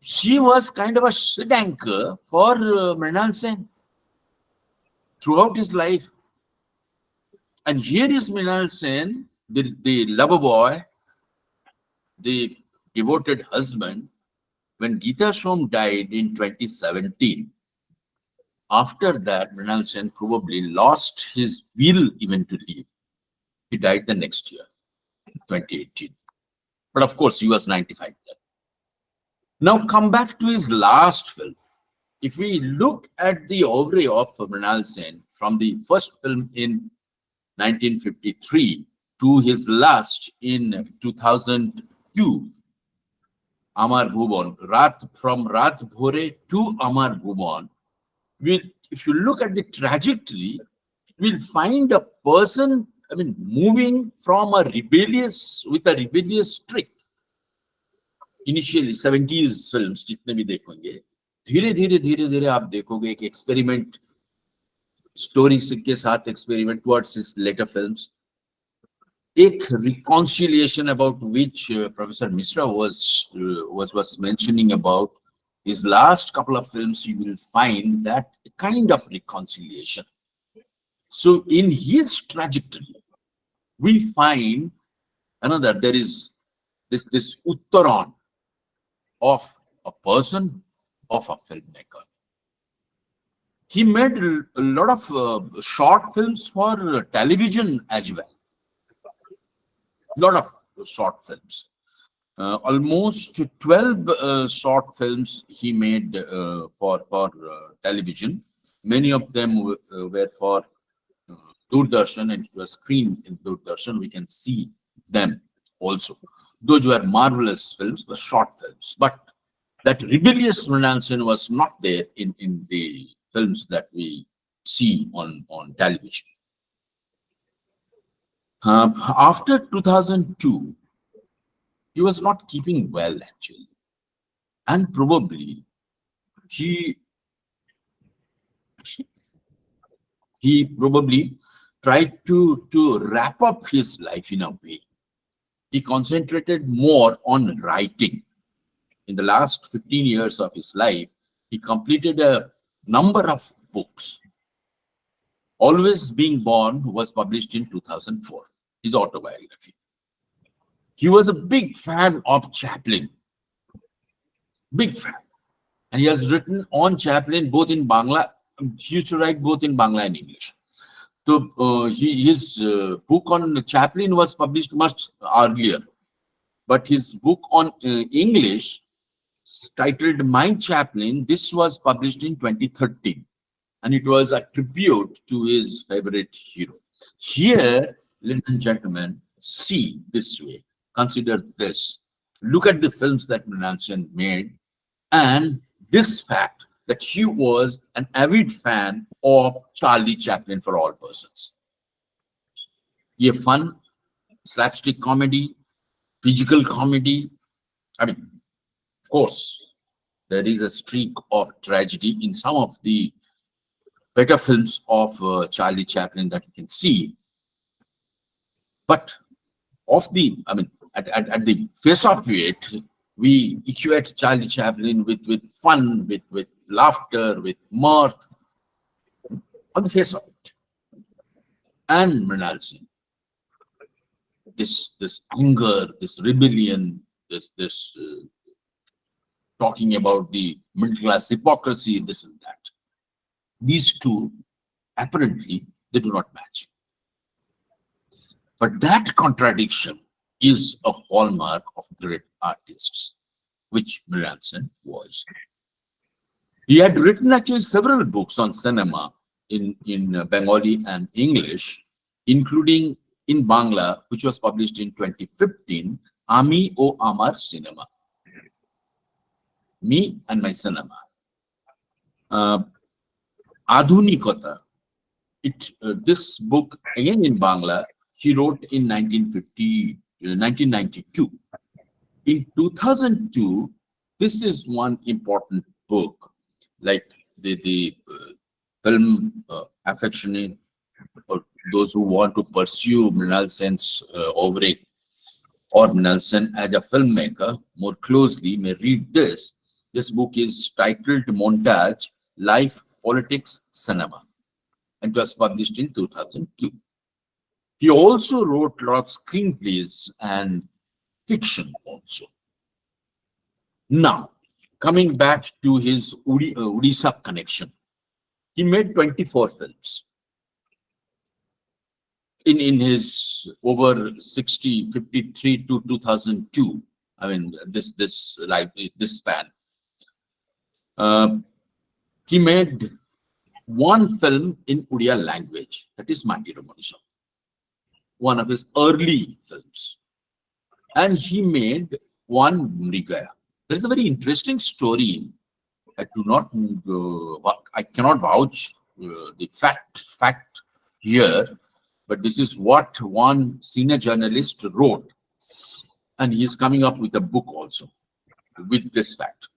she was kind of a shit anchor for Mrinal Sen throughout his life. And here is Mrinal Sen, the lover boy, the devoted husband. When Geeta Shom died in 2017, after that, Mrinal Sen probably lost his will even to live. He died the next year, 2018. But of course, he was 95 then. Now come back to his last film. If we look at the oeuvre of Mrinal Sen from the first film in 1953 to his last in 2002, Amar Bhuvan, from Rat Bhore to Amar Bhuvan, if you look at the trajectory, we'll find a person, moving from with a rebellious streak. Initially 70s films जितने भी देखोगे, धीरे धीरे आप देखोगे एक experiment story के साथ experiment towards his later films. एक reconciliation about which Professor Mishra was mentioning about his last couple of films, you will find that kind of reconciliation. So in his trajectory, we find there is this uttaran of a person, of a filmmaker. He made a lot of short films for television as well. A lot of short films. Almost 12 short films he made for television. Many of them were for Doordarshan, and it was screened in Doordarshan. We can see them also. Those were marvelous films, the short films. But that rebellious Mrinal Sen was not there in the films that we see on television. After 2002, he was not keeping well actually, and probably he probably tried to wrap up his life in a way. He concentrated more on writing. In the last 15 years of his life, he completed a number of books. Always Being Born was published in 2004, his autobiography. He was a big fan of Chaplin, big fan. And he has written on Chaplin both in Bangla, he used to write both in Bangla and English. So his book on Chaplin was published much earlier, but his book on English, titled My Chaplin, this was published in 2013, and it was a tribute to his favorite hero. Here, ladies and gentlemen, see this way, consider this. Look at the films that Mrinal Sen made, and this fact that he was an avid fan of Charlie Chaplin for all persons. ये fun slapstick comedy, physical comedy. I mean, of course, there is a streak of tragedy in some of the better films of Charlie Chaplin that you can see. But of the, I mean, at the face of it, we equate Charlie Chaplin with fun, with laughter, with mirth, on the face of it. And Mrinal Sen, this anger, this rebellion, this talking about the middle class hypocrisy, this and that. These two, apparently, they do not match. But that contradiction is a hallmark of great artists, which Mrinal Sen was. He had written actually several books on cinema in Bengali and English, including in Bangla, which was published in 2015, Ami O Amar Cinema. Me and my cinema. Adhunikata. This book, again in Bangla, he wrote in 1992. In 2002, this is one important book, like the film affectionate, or those who want to pursue Mrinal Sen's oeuvre or Mrinal Sen as a filmmaker more closely may read this. This book is titled Montage, Life, Politics, Cinema, and it was published in 2002. He also wrote a lot of screenplays and fiction also. Now, coming back to his Odisha connection, he made 24 films. In his over 53 to 2002, I mean, this span, he made one film in Odia language, that is Matiro Manisha, one of his early films. And he made one Mrigaya. There is a very interesting story. I cannot vouch the fact here, but this is what one senior journalist wrote, and he is coming up with a book also with this fact.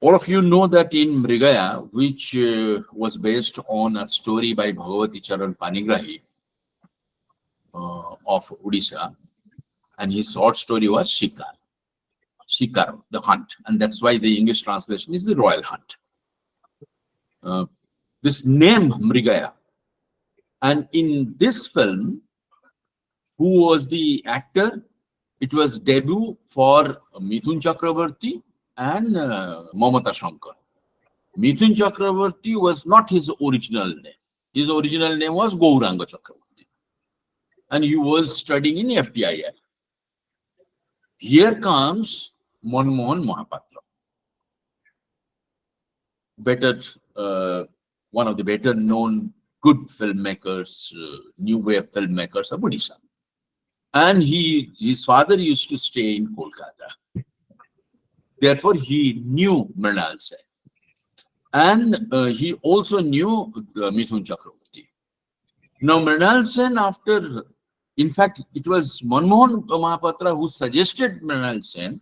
All of you know that in Mrigaya, which was based on a story by Bhagavati Charan Panigrahi of Odisha, and his short story was Shikar, the hunt, and that's why the English translation is the royal hunt. This name Mrigaya, and in this film, who was the actor? It was debut for Mithun Chakravarti and Mamata Shankar. Mithun Chakravarti was not his original name. His original name was Gauranga Chakravarti, and he was studying in FTII. Here comes Manmohan Mahapatra, one of the better known good filmmakers, new wave filmmakers of Odisha. And his father used to stay in Kolkata. Therefore, he knew Mrinal Sen. And he also knew Mithun Chakravarti. Now, Mrinal Sen, in fact, it was Manmohan Mahapatra who suggested Mrinal Sen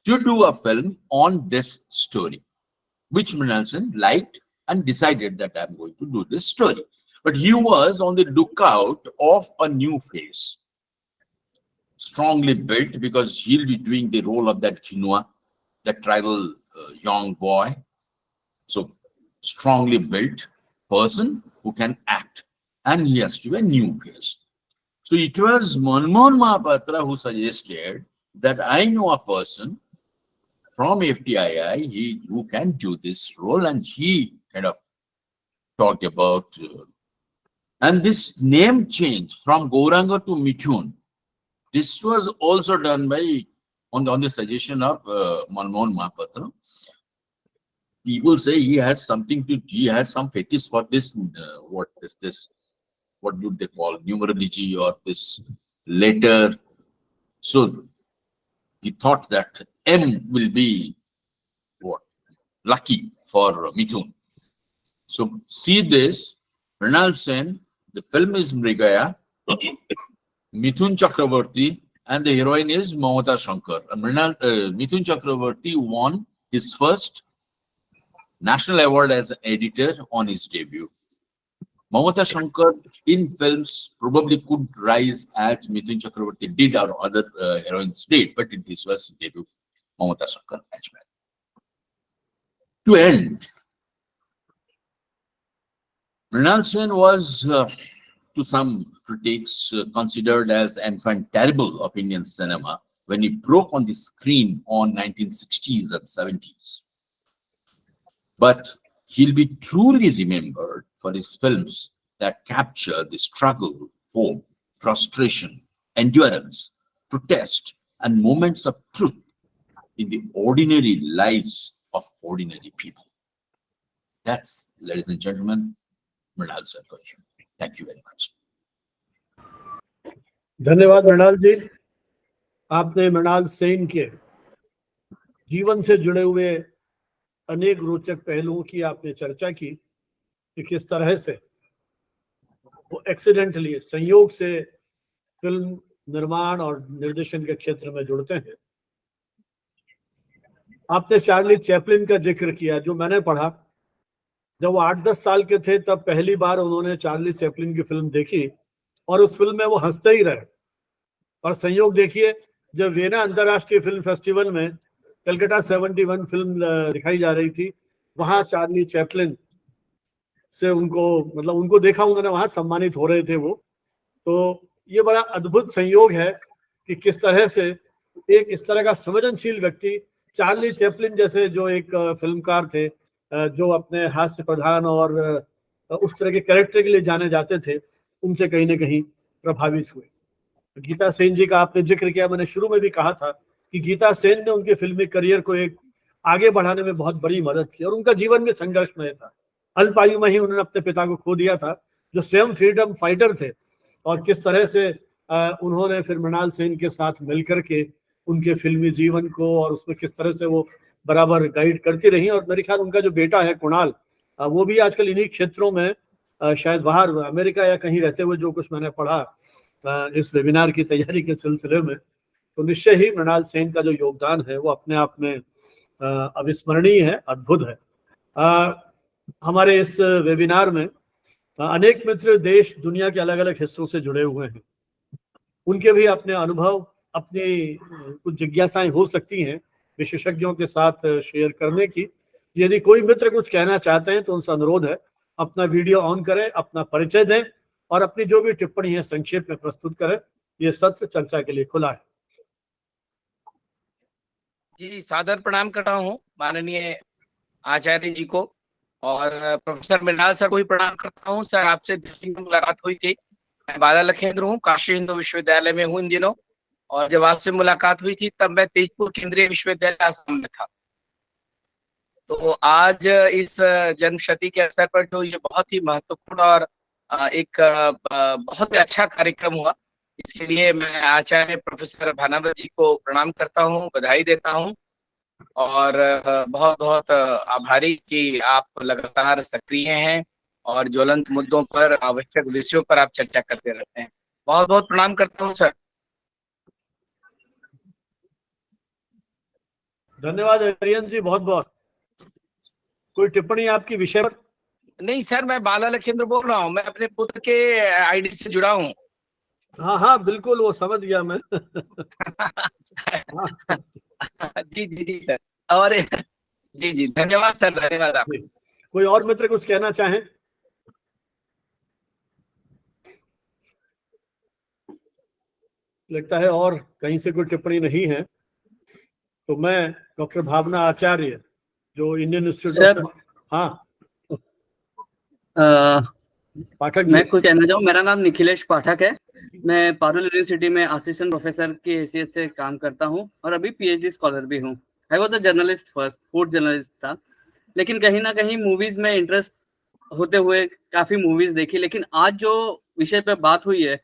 to do a film on this story, which Mrinal Sen liked and decided that I'm going to do this story. But he was on the lookout of a new face, strongly built, because he'll be doing the role of that Kinua, that tribal young boy. So, strongly built person who can act, and he has to be a new face. So it was Manmohan Mahapatra who suggested that I know a person from FTII who can do this role, and he kind of talked about and this name change from Gauranga to Mithun. This was also done by on the suggestion of Manmohan Mahapatra. People say he has some fetish for this. What do they call numerology or this letter? So he thought that M will be lucky for Mithun. So see this, Mrinal Sen, The film is Mrigaya, Mithun Chakraborty, and the heroine is Mamata Shankar. Mithun Chakraborty won his first national award as an editor on his debut. Mamata Shankar in films probably could rise as Mithun Chakraborty did or other heroines did, but this was debut Mamata Shankar as well. To end, Mrinal Sen was, to some critics, considered as infant terrible opinion cinema when he broke on the screen on 1960s and 70s. But he'll be truly remembered for his films that capture the struggle, hope, frustration, endurance, protest, and moments of truth in the ordinary lives of ordinary people. That's, ladies and gentlemen, Mrinal Sen for you. Thank you very much. धन्यवाद मृणाल जी। आपने मृणाल सेन के जीवन से जुड़े हुए अनेक रोचक पहलुओं की आपने चर्चा की कि किस तरह से वो एक्सीडेंटली, संयोग से फिल्म निर्माण और निर्देशन के क्षेत्र में जुड़ते हैं। आपने चार्ली चैपलिन का जिक्र किया, जो मैंने पढ़ा जब वो 8-10 साल के थे तब पहली बार उन्होंने चार्ली चैपलिन की फिल्म देखी और उस फिल्म में वो हंसते ही रहे। और संयोग देखिए, जब वियना अंतर्राष्ट्रीय फिल्म फेस्टिवल में कलकत्ता 71 फिल्म दिखाई जा रही थी, वहां चार्ली चैपलिन से उनको देखा, उन्होंने वहां सम्मानित हो रहे थे वो। तो ये बड़ा अद्भुत संयोग है कि किस तरह से एक इस तरह का संवेदनशील व्यक्ति, चार्ली चैपलिन जैसे जो एक फिल्मकार थे, जो अपने हास्य प्रधान और उस तरह के कैरेक्टर के लिए जाने जाते थे, उनसे कहीं ना कहीं प्रभावित हुए। गीता सेन जी का आपने जिक्र किया, मैंने शुरू में भी कहा था कि गीता सेन ने उनके फिल्मी करियर को एक आगे बढ़ाने में बहुत बड़ी मदद की और उनका जीवन में संघर्षमय था। अल्पायु में ही उन्होंने अपने पिता को खो दिया था, जो स्वयं फ्रीडम फाइटर थे, और किस तरह से उन्होंने फिर मृणाल सेन के साथ मिलकर के उनके फिल्मी जीवन को और उसमें किस तरह से वो बराबर गाइड करती रही। और मेरे ख्याल उनका जो बेटा है कुणाल, वो भी आजकल इन्हीं क्षेत्रों में शायद बाहर अमेरिका या कहीं रहते हुए, जो कुछ मैंने पढ़ा इस वेबिनार की तैयारी के सिलसिले में, तो निश्चय ही मृणाल सेन का जो योगदान है वो अपने आप में अविस्मरणीय है, अद्भुत है। हमारे इस वेबिनार में अनेक मित्र देश दुनिया के अलग अलग हिस्सों से जुड़े हुए हैं। उनके भी अपने अनुभव, अपनी कुछ जिज्ञासाएं हो सकती हैं विशेषज्ञों के साथ शेयर करने की। यदि कोई मित्र कुछ कहना चाहते हैं तो उनसे अनुरोध है, अपना वीडियो ऑन करें, अपना परिचय दें और अपनी जो भी टिप्पणी है संक्षेप में प्रस्तुत करें। ये सत्र चर्चा के लिए खुला है। जी, सादर प्रणाम करता हूँ माननीय आचार्य जी को और प्रोफेसर मृणाल सर को भी प्रणाम करता हूँ। सर, आपसे दिल्ली में मुलाकात हुई थी। मैं बाला लखेंद्र हूँ, काशी हिंदू विश्वविद्यालय में हूँ इन दिनों, और जब आपसे मुलाकात हुई थी तब मैं तेजपुर केंद्रीय विश्वविद्यालय असम में था। तो आज इस जन्मशती के अवसर पर जो ये बहुत ही महत्वपूर्ण और एक बहुत ही अच्छा कार्यक्रम हुआ, इसके लिए मैं आचार्य प्रोफेसर भानावत जी को प्रणाम करता हूँ, बधाई देता हूँ और बहुत बहुत आभारी कि आप लगातार सक्रिय हैं और ज्वलंत मुद्दों पर, आवश्यक विषयों पर आप चर्चा करते रहते हैं। बहुत बहुत प्रणाम करता हूँ सर। धन्यवाद हरियन जी, बहुत बहुत। कोई टिप्पणी आपकी विषय पर? नहीं सर, मैं बाला लखेंद्र बोल रहा हूँ, मैं अपने पुत्र के आईडी से जुड़ा हूँ। हाँ हाँ बिल्कुल, वो समझ गया मैं। जी जी जी सर, और जी जी धन्यवाद सर, धन्यवाद आप। कोई और मित्र कुछ कहना चाहें? लगता है और कहीं से कोई टिप्पणी नहीं है, तो मैं डॉक्टर भावना आचार्य, जो इंडियन इंस्टीट्यूट ऑफ, हाँ पाठक, मैं कुछ कहना चाहूँ। मेरा नाम निखिलेश पाठक है, मैं पारुल यूनिवर्सिटी में असिस्टेंट प्रोफेसर की हैसियत से काम करता हूँ और अभी पीएचडी स्कॉलर भी हूँ। I was a journalist first, food journalist था, लेकिन कहीं ना कहीं मूवीज में इंटरेस्ट होते हुए काफी मूवीज देखी। लेकिन आज जो विषय पे बात हुई है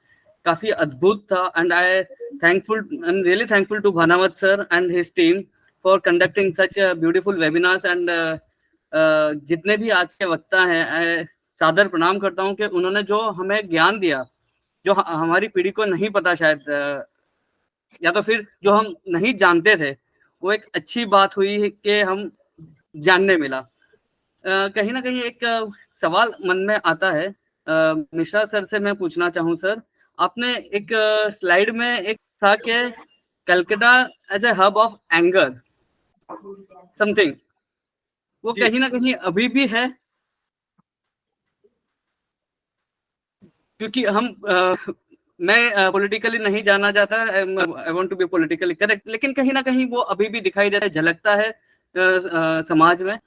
काफी अद्भुत था, and I really thankful to Bhanawat sir and his team for conducting such beautiful webinars. And जितने भी आज के वक्ता हैं, आई सादर प्रणाम करता हूँ कि उन्होंने जो हमें ज्ञान दिया, जो हमारी पीढ़ी को नहीं पता शायद, या तो फिर जो हम नहीं जानते थे, वो एक अच्छी बात हुई कि हम जानने मिला। कहीं ना कहीं एक सवाल मन में आता है, मिश्रा सर से मैं पूछना चाहूँ सर, आपने एक स्लाइड में एक था कि Calcutta as a hub of anger something, वो कहीं ना कहीं अभी भी है? क्योंकि हम मैं पॉलिटिकली नहीं जाना चाहता, I want to be politically correct, लेकिन कहीं ना कहीं वो अभी भी दिखाई देता है, झलकता है समाज में।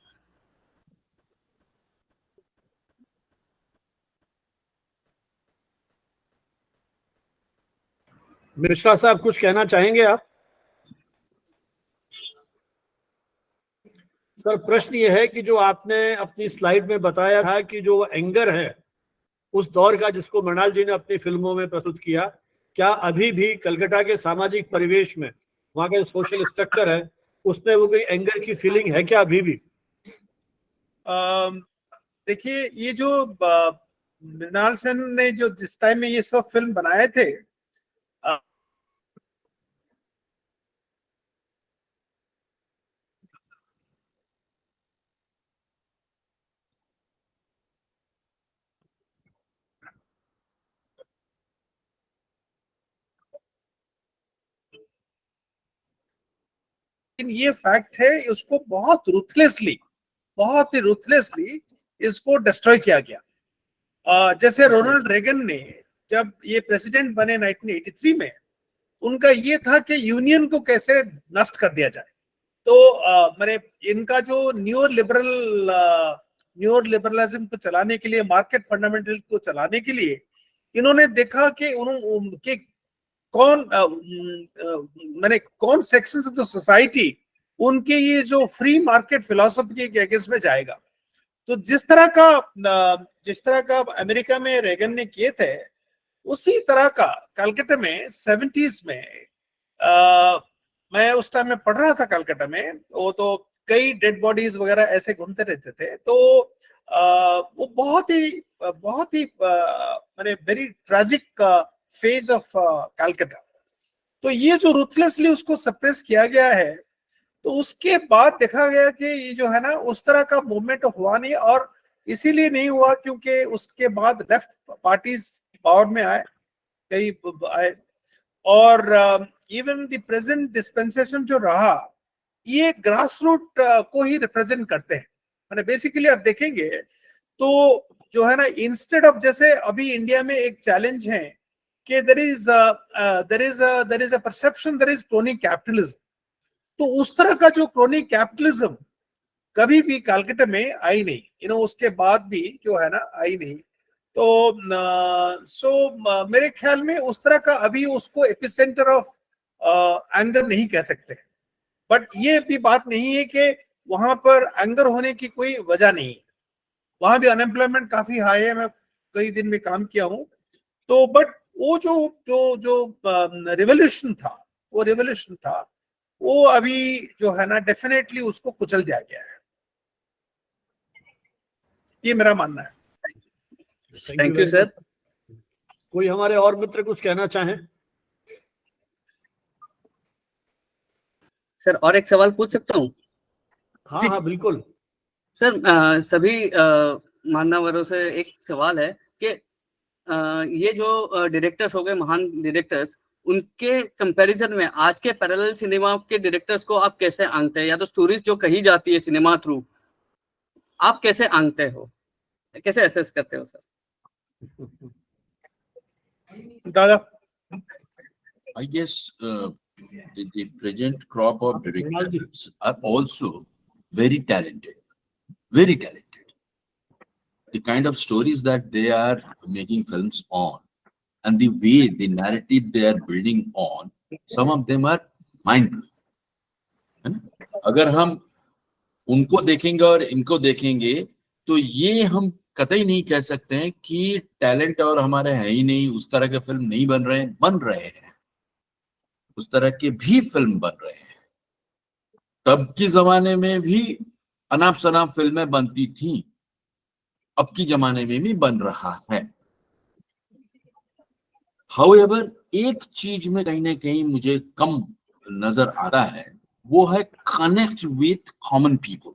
मिश्रा साहब कुछ कहना चाहेंगे आप? सर प्रश्न ये है कि जो आपने अपनी स्लाइड में बताया था कि जो एंगर है उस दौर का, जिसको मृणाल जी ने अपनी फिल्मों में प्रस्तुत किया, क्या अभी भी कलकत्ता के सामाजिक परिवेश में, वहाँ का सोशल स्ट्रक्चर है, उसमें वो कोई एंगर की फीलिंग है क्या अभी भी? देखिए, ये जो मृणाल सेन ने जो जिस टाइम में ये सब फिल्म बनाए थे, ये फैक्ट है, उसको बहुत ही रूथलेसली इसको डिस्ट्रॉय किया गया। जैसे रोनाल्ड रेगन ने जब ये प्रेसिडेंट बने 1983 में, उनका ये था कि यूनियन को कैसे नष्ट कर दिया जाए। तो मैंने इनका जो न्यू लिबरलिज्म को चलाने के लिए, मार्केट फंडामेंटल को चलाने के लिए, इन्होंने देखा कि उन्होंने कौन सेक्शंस ऑफ द सोसाइटी उनके ये जो फ्री मार्केट फिलॉसफी के अगेंस्ट में जाएगा। तो जिस तरह का अमेरिका में रेगन ने किए थे, उसी तरह का कलकत्ता में 70s में मैं उस टाइम में पढ़ रहा था कलकत्ता में, वो तो कई डेड बॉडीज वगैरह ऐसे घूमते रहते थे। तो वो बहुत ही मैंने very tragic phase of Calcutta. तो ये जो रूथलेसली उसको सप्रेस किया गया है, तो उसके बाद देखा गया कि ये जो है ना, उस तरह का मूवमेंट हुआ नहीं, और इसीलिए नहीं हुआ क्योंकि उसके बाद लेफ्ट पार्टीज पावर में आए, कई आए, और इवन द प्रेजेंट डिस्पेंसेशन जो रहा, ये ग्रास रूट को ही रिप्रेजेंट करते हैं। मैंने बेसिकली आप देखेंगे तो जो है ना, इंस्टेड ऑफ, जैसे अभी इंडिया में एक चैलेंज है कि there is a perception, there is chronic capitalism. तो उस तरह का जो क्रोनिक कैपिटलिज्म कभी भी कलकत्ता में आई नहीं, उसके बाद भी जो है ना आई नहीं। तो मेरे ख्याल में उस तरह का अभी उसको एपिसेंटर ऑफ एंगर नहीं कह सकते। बट ये भी बात नहीं है कि वहां पर एंगर होने की कोई वजह नहीं है। वहां भी अनएम्प्लॉयमेंट काफी हाई है, मैं कई दिन में काम किया हूँ। तो बट वो जो रिवोल्यूशन था, वो अभी जो है ना, डेफिनेटली उसको कुचल दिया गया है। ये मेरा मानना है। Thank you sir. कोई हमारे और मित्र कुछ कहना चाहें? सर और एक सवाल पूछ सकता हूँ? हाँ बिल्कुल सर। सभी मान्यवरों से एक सवाल है कि ये जो डायरेक्टर्स हो गए, महान डायरेक्टर्स, उनके कंपैरिजन में आज के पैरेलल सिनेमा के डायरेक्टर्स को आप कैसे आंकते हैं, या तो स्टोरीज जो कही जाती है सिनेमा थ्रू, आप कैसे आंकते हो, कैसे असेस करते हो सर? दादा, I guess the present crop of directors are also very talented, very talented. The kind of stories that they are making films on, and the way, the narrative they are building on, some of them are mind-blowing. अगर हम उनको देखेंगे और इनको देखेंगे, तो ये हम कतई नहीं कह सकते हैं कि टैलेंट और हमारे है ही नहीं, उस तरह के फिल्म नहीं बन रहे हैं, उस तरह के भी फिल्म बन रहे हैं। तब के जमाने में भी अनाप शनाप फिल्में बनती थी, अब की जमाने में भी बन रहा है। हाउएवर एक चीज में कहीं ना कहीं मुझे कम नजर आता है, वो है कनेक्ट विथ कॉमन पीपल।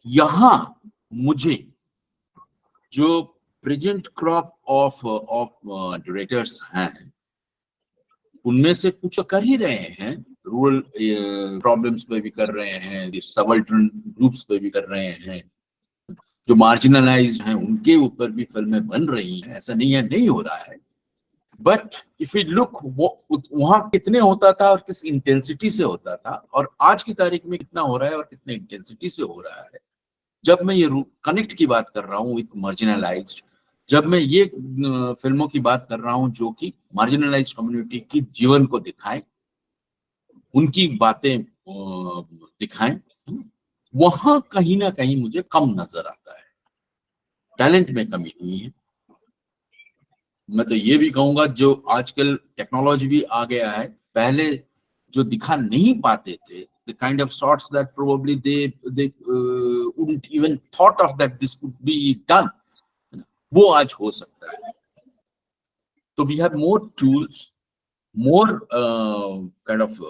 यहां मुझे जो प्रेजेंट क्रॉप ऑफ डायरेक्टर्स हैं, उनमें से कुछ कर ही रहे हैं, रूरल प्रॉब्लम्स पे भी कर रहे हैं, सबल्टर्न ग्रुप्स पे भी कर रहे हैं, जो मार्जिनलाइज्ड हैं उनके ऊपर भी फिल्में बन रही हैं, ऐसा नहीं है नहीं हो रहा है। बट इफ यू लुक वहां कितने होता था और किस इंटेंसिटी से होता था, और आज की तारीख में कितना हो रहा है और कितने इंटेंसिटी से हो रहा है। जब मैं ये कनेक्ट की बात कर रहा हूँ विथ मार्जिनलाइज्ड, जब मैं ये फिल्मों की बात कर रहा हूँ जो कि मार्जिनलाइज्ड कम्युनिटी की जीवन को दिखाएं, उनकी बातें दिखाएं, वहां कहीं ना कहीं मुझे कम नजर आता है। टैलेंट में कमी नहीं है। मैं तो ये भी कहूंगा जो आजकल टेक्नोलॉजी भी आ गया है, पहले जो दिखा नहीं पाते थे, the kind of shots that probably they wouldn't even thought of that this could be done, वो आज हो सकता है। तो we have more tools, more kind of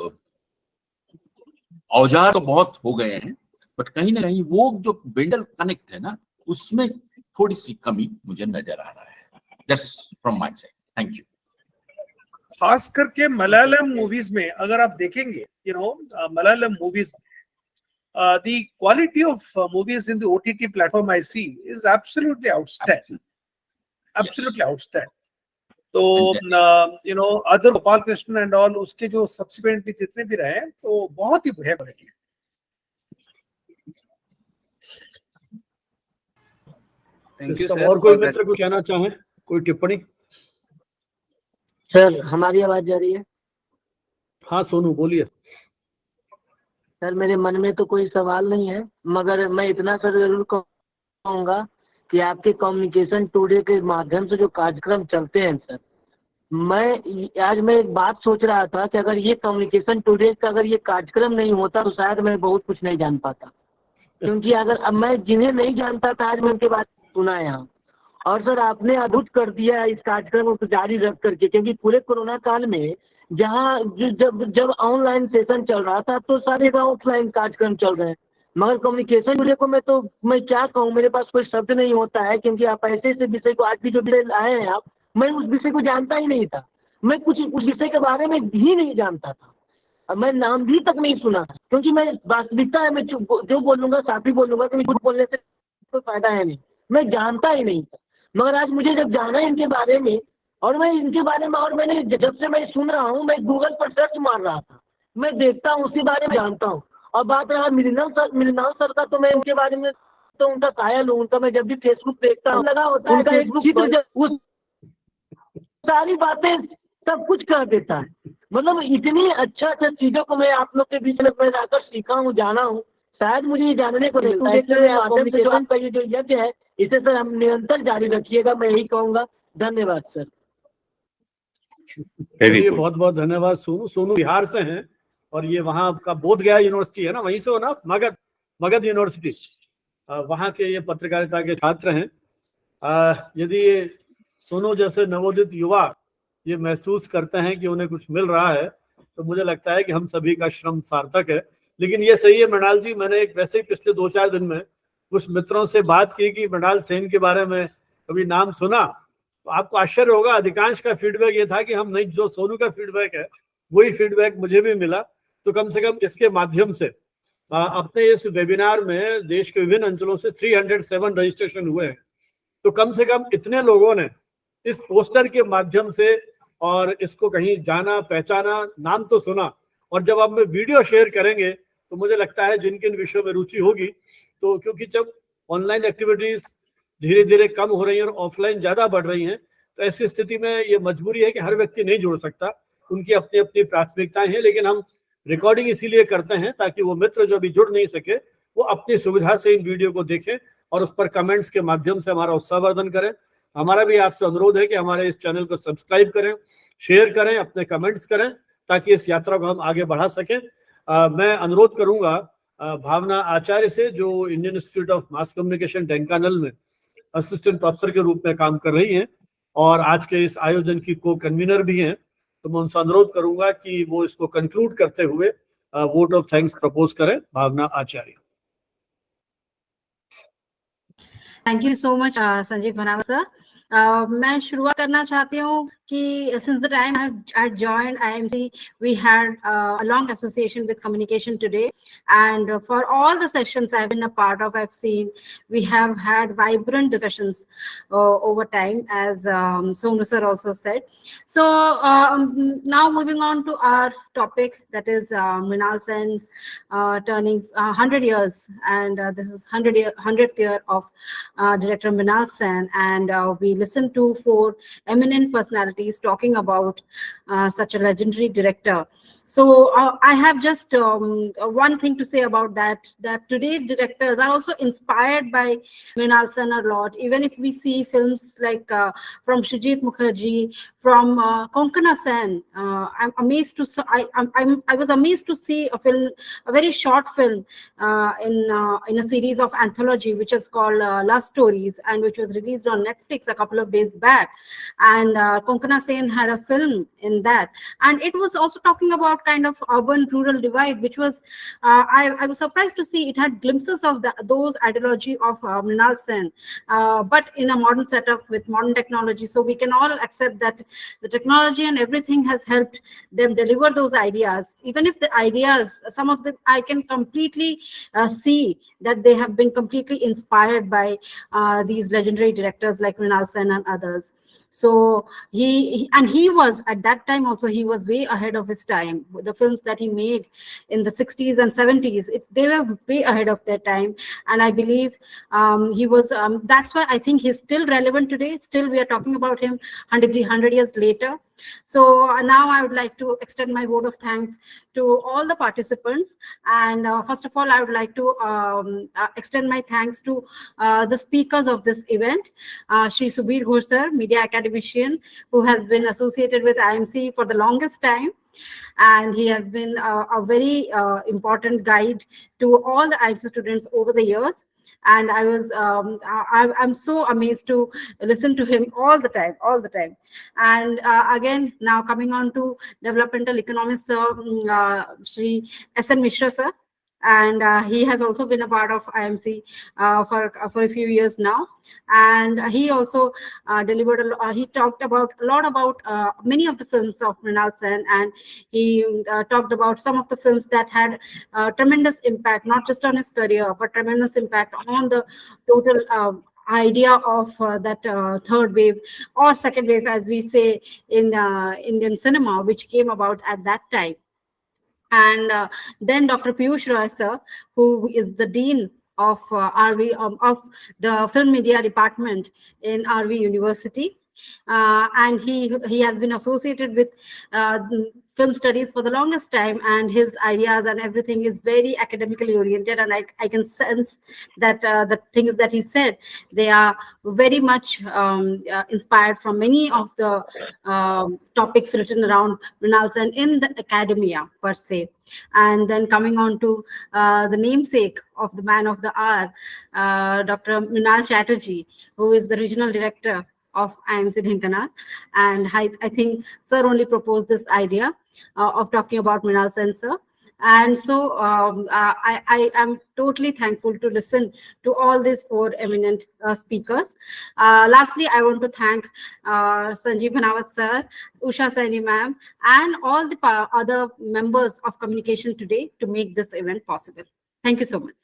औजार तो बहुत हो गए हैं, बट कहीं ना कहीं वो जो बिल्डर कनेक्ट है ना, उसमें थोड़ी सी कमी मुझे नजर आ रहा है। That's from my side. Thank you. खास करके मलयालम मूवीज में अगर आप देखेंगे, Malayalam movies, the quality of movies in the OTT platform I see is absolutely outstanding. Absolutely outstanding. तो other Gopal Krishna and all, उसके जो सब्सिक्वेंटली जितने भी रहे, तो बहुत ही बढ़िया क्वालिटी है। Thank you sir. और कोई मित्र कुछ कहना चाहे, कोई टिप्पणी? सर हमारी आवाज जा रही है? हाँ सोनू बोलिए। सर मेरे मन में तो कोई सवाल नहीं है, मगर मैं इतना सर जरूर कहूँगा कि आपके कम्युनिकेशन टुडे के माध्यम से जो कार्यक्रम चलते हैं सर, मैं एक बात सोच रहा था कि अगर ये कम्युनिकेशन टुडे का अगर ये कार्यक्रम नहीं होता तो शायद मैं बहुत कुछ नहीं जान पाता, क्योंकि अगर अब मैं जिन्हें नहीं जानता था आज मैं उनके बात सुना है यहाँ। और सर आपने अद्भुत कर दिया इस कार्यक्रम को जारी रख करके, क्योंकि पूरे कोरोना काल में जहाँ जब ऑनलाइन सेशन चल रहा था तो सारे ऑफलाइन कार्यक्रम चल रहे हैं, मगर कम्युनिकेशन टुडे को मैं क्या कहूँ, मेरे पास कोई शब्द नहीं होता है, क्योंकि आप ऐसे विषय को आज भी जो विषय लाए हैं आप, मैं उस विषय को जानता ही नहीं था। मैं कुछ उस विषय के बारे में भी नहीं जानता था, मैं नाम भी तक नहीं सुना, क्योंकि मैं वास्तविकता है, मैं जो बोलूंगा साथी बोलूंगा, क्योंकि झूठ बोलने से कोई फायदा है नहीं, मैं जानता ही नहीं था। मगर आज मुझे जब जाना है इनके बारे में, और मैं इनके बारे में, और मैंने जब से मैं सुन रहा हूँ, मैं गूगल पर सर्च मार रहा था, मैं देखता हूँ उसके बारे में जानता हूँ। और बात रहा मृणाल सर का, तो मैं उनके बारे में तो उनका कायल हूँ, उनका मैं जब भी फेसबुक देखता हूँ लगा होता है एक चित्र, उस सारी बातें सब कुछ कर देता है। मतलब इतनी अच्छा चीजों को मैं आप लोग के बीच में मैं जाकर सीखा हूँ, जाना हूँ, शायद मुझे ये जानने को मिलता है। जो आपका ये जो यज्ञ है इसे सर हम निरंतर जारी रखिएगा, मैं यही कहूँगा। धन्यवाद सर। बहुत बहुत धन्यवाद सोनू। सोनू बिहार से हैं और ये वहाँ का बोध गया यूनिवर्सिटी है ना, वहीं से हो ना, मगध यूनिवर्सिटी, वहाँ के ये पत्रकारिता के छात्र हैं। यदि सोनू जैसे नवोदित युवा ये महसूस करते हैं कि उन्हें कुछ मिल रहा है, तो मुझे लगता है कि हम सभी का श्रम सार्थक है। लेकिन ये सही है मृणाल जी, मैंने एक वैसे ही पिछले 2-4 दिन में कुछ मित्रों से बात की कि मृणाल सेन के बारे में कभी नाम सुना, तो आपको आश्चर्य होगा, अधिकांश का फीडबैक ये था कि हम नहीं, जो सोनू का फीडबैक है वही फीडबैक मुझे भी मिला। तो कम से कम इसके माध्यम से अपने इस वेबिनार में देश के विभिन्न अंचलों से 307 रजिस्ट्रेशन हुए हैं। तो कम से कम इतने लोगों ने इस पोस्टर के माध्यम से और इसको कहीं जाना, पहचाना, नाम तो सुना, और जब आप में वीडियो शेयर करेंगे तो मुझे लगता है जिनके इन विषयों में रुचि होगी, तो क्योंकि जब ऑनलाइन एक्टिविटीज धीरे धीरे कम हो रही हैं और ऑफलाइन ज्यादा बढ़ रही हैं, तो ऐसी स्थिति में ये मजबूरी है कि हर व्यक्ति नहीं जुड़ सकता, उनकी अपनी अपनी प्राथमिकताएं हैं। लेकिन हम रिकॉर्डिंग इसीलिए करते हैं ताकि वो मित्र जो अभी जुड़ नहीं सके वो अपनी सुविधा से इन वीडियो को देखें और उस पर कमेंट्स के माध्यम से हमारा उत्साहवर्धन करें। हमारा भी आपसे अनुरोध है कि हमारे इस चैनल को सब्सक्राइब करें, शेयर करें, अपने कमेंट्स करें, ताकि इस यात्रा को हम आगे बढ़ा सकें। मैं अनुरोध करूंगा भावना आचार्य से, जो Indian institute of mass communication Dhenkanal में असिस्टेंट प्रोफेसर के रूप में काम कर रही हैं और आज के इस आयोजन की को कन्वीनर भी हैं। तो मैं उनसे अनुरोध करूंगा कि वो इसको कंक्लूड करते हुए वोट ऑफ थैंक्स प्रपोज करें। Bhavna Acharya. Thank you so much Sanjeev Bhanawat sir. मैं शुरुआत करना चाहती हूँ कि since the time I joined IMC, we had a long association with communication today, and for all the sessions I've been a part of, I've seen we have had vibrant discussions over time, as Sonu sir also said. So now moving on to our topic, that is Mrinal Sen turning 100 years, and this is 100th year of Director Mrinal Sen, and we listened to 4 eminent personalities talking about such a legendary director. So I have just one thing to say about that today's directors are also inspired by Mrinal Sen a lot. Even if we see films like from Shrijit Mukherjee, from Konkana Sen, I was amazed to see a film, a very short film in a series of anthology which is called Love Stories, and which was released on Netflix a couple of days back. And Konkana Sen had a film in that, and it was also talking about kind of urban-rural divide, which was I was surprised to see it had glimpses of those ideology of Mrinal Sen, but in a modern setup with modern technology. So we can all accept that the technology and everything has helped them deliver those ideas. Even if the ideas, some of them, I can completely see that they have been completely inspired by these legendary directors like Mrinal Sen and others. So he was at that time also, he was way ahead of his time. The films that he made in the 60s and 70s, they were way ahead of their time. And I believe he was, that's why I think he's still relevant today. Still, we are talking about him 100 years later. So now I would like to extend my vote of thanks to all the participants. And first of all, I would like to extend my thanks to the speakers of this event, Shri Subir Ghosh sir, media academician, who has been associated with IMC for the longest time. And he has been a very important guide to all the IMC students over the years. And I was I'm so amazed to listen to him all the time. And again, now coming on to developmental economics, Shri SN Mishra sir, and he has also been a part of IMC for a few years now. And he also delivered he talked about a lot about many of the films of Mrinal Sen, and he talked about some of the films that had tremendous impact, not just on his career, but tremendous impact on the total idea of that third wave or second wave, as we say in Indian cinema, which came about at that time. And then Dr. Piyush Roy sir, who is the dean of RV of the film media department in RV University, and he has been associated with film studies for the longest time, and his ideas and everything is very academically oriented, and I can sense that the things that he said, they are very much inspired from many of the topics written around Mrinal Sen in the academia per se. And then coming on to the namesake of the man of the hour, Dr. Mrinal Chatterjee, who is the regional director of IMC Dhenkanal. And I think sir only proposed this idea of talking about Mrinal Sen sir. And so I am totally thankful to listen to all these 4 eminent speakers. Lastly, I want to thank Sanjeev Bhanawat sir, Usha Saini ma'am, and all the other members of communication today to make this event possible. Thank you so much.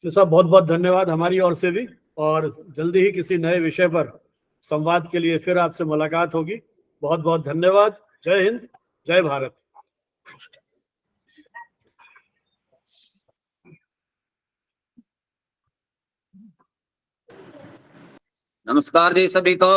साहब बहुत बहुत धन्यवाद हमारी ओर से भी, और जल्दी ही किसी नए विषय पर संवाद के लिए फिर आपसे मुलाकात होगी। बहुत बहुत धन्यवाद। जय हिंद, जय भारत। नमस्कार जी सभी को।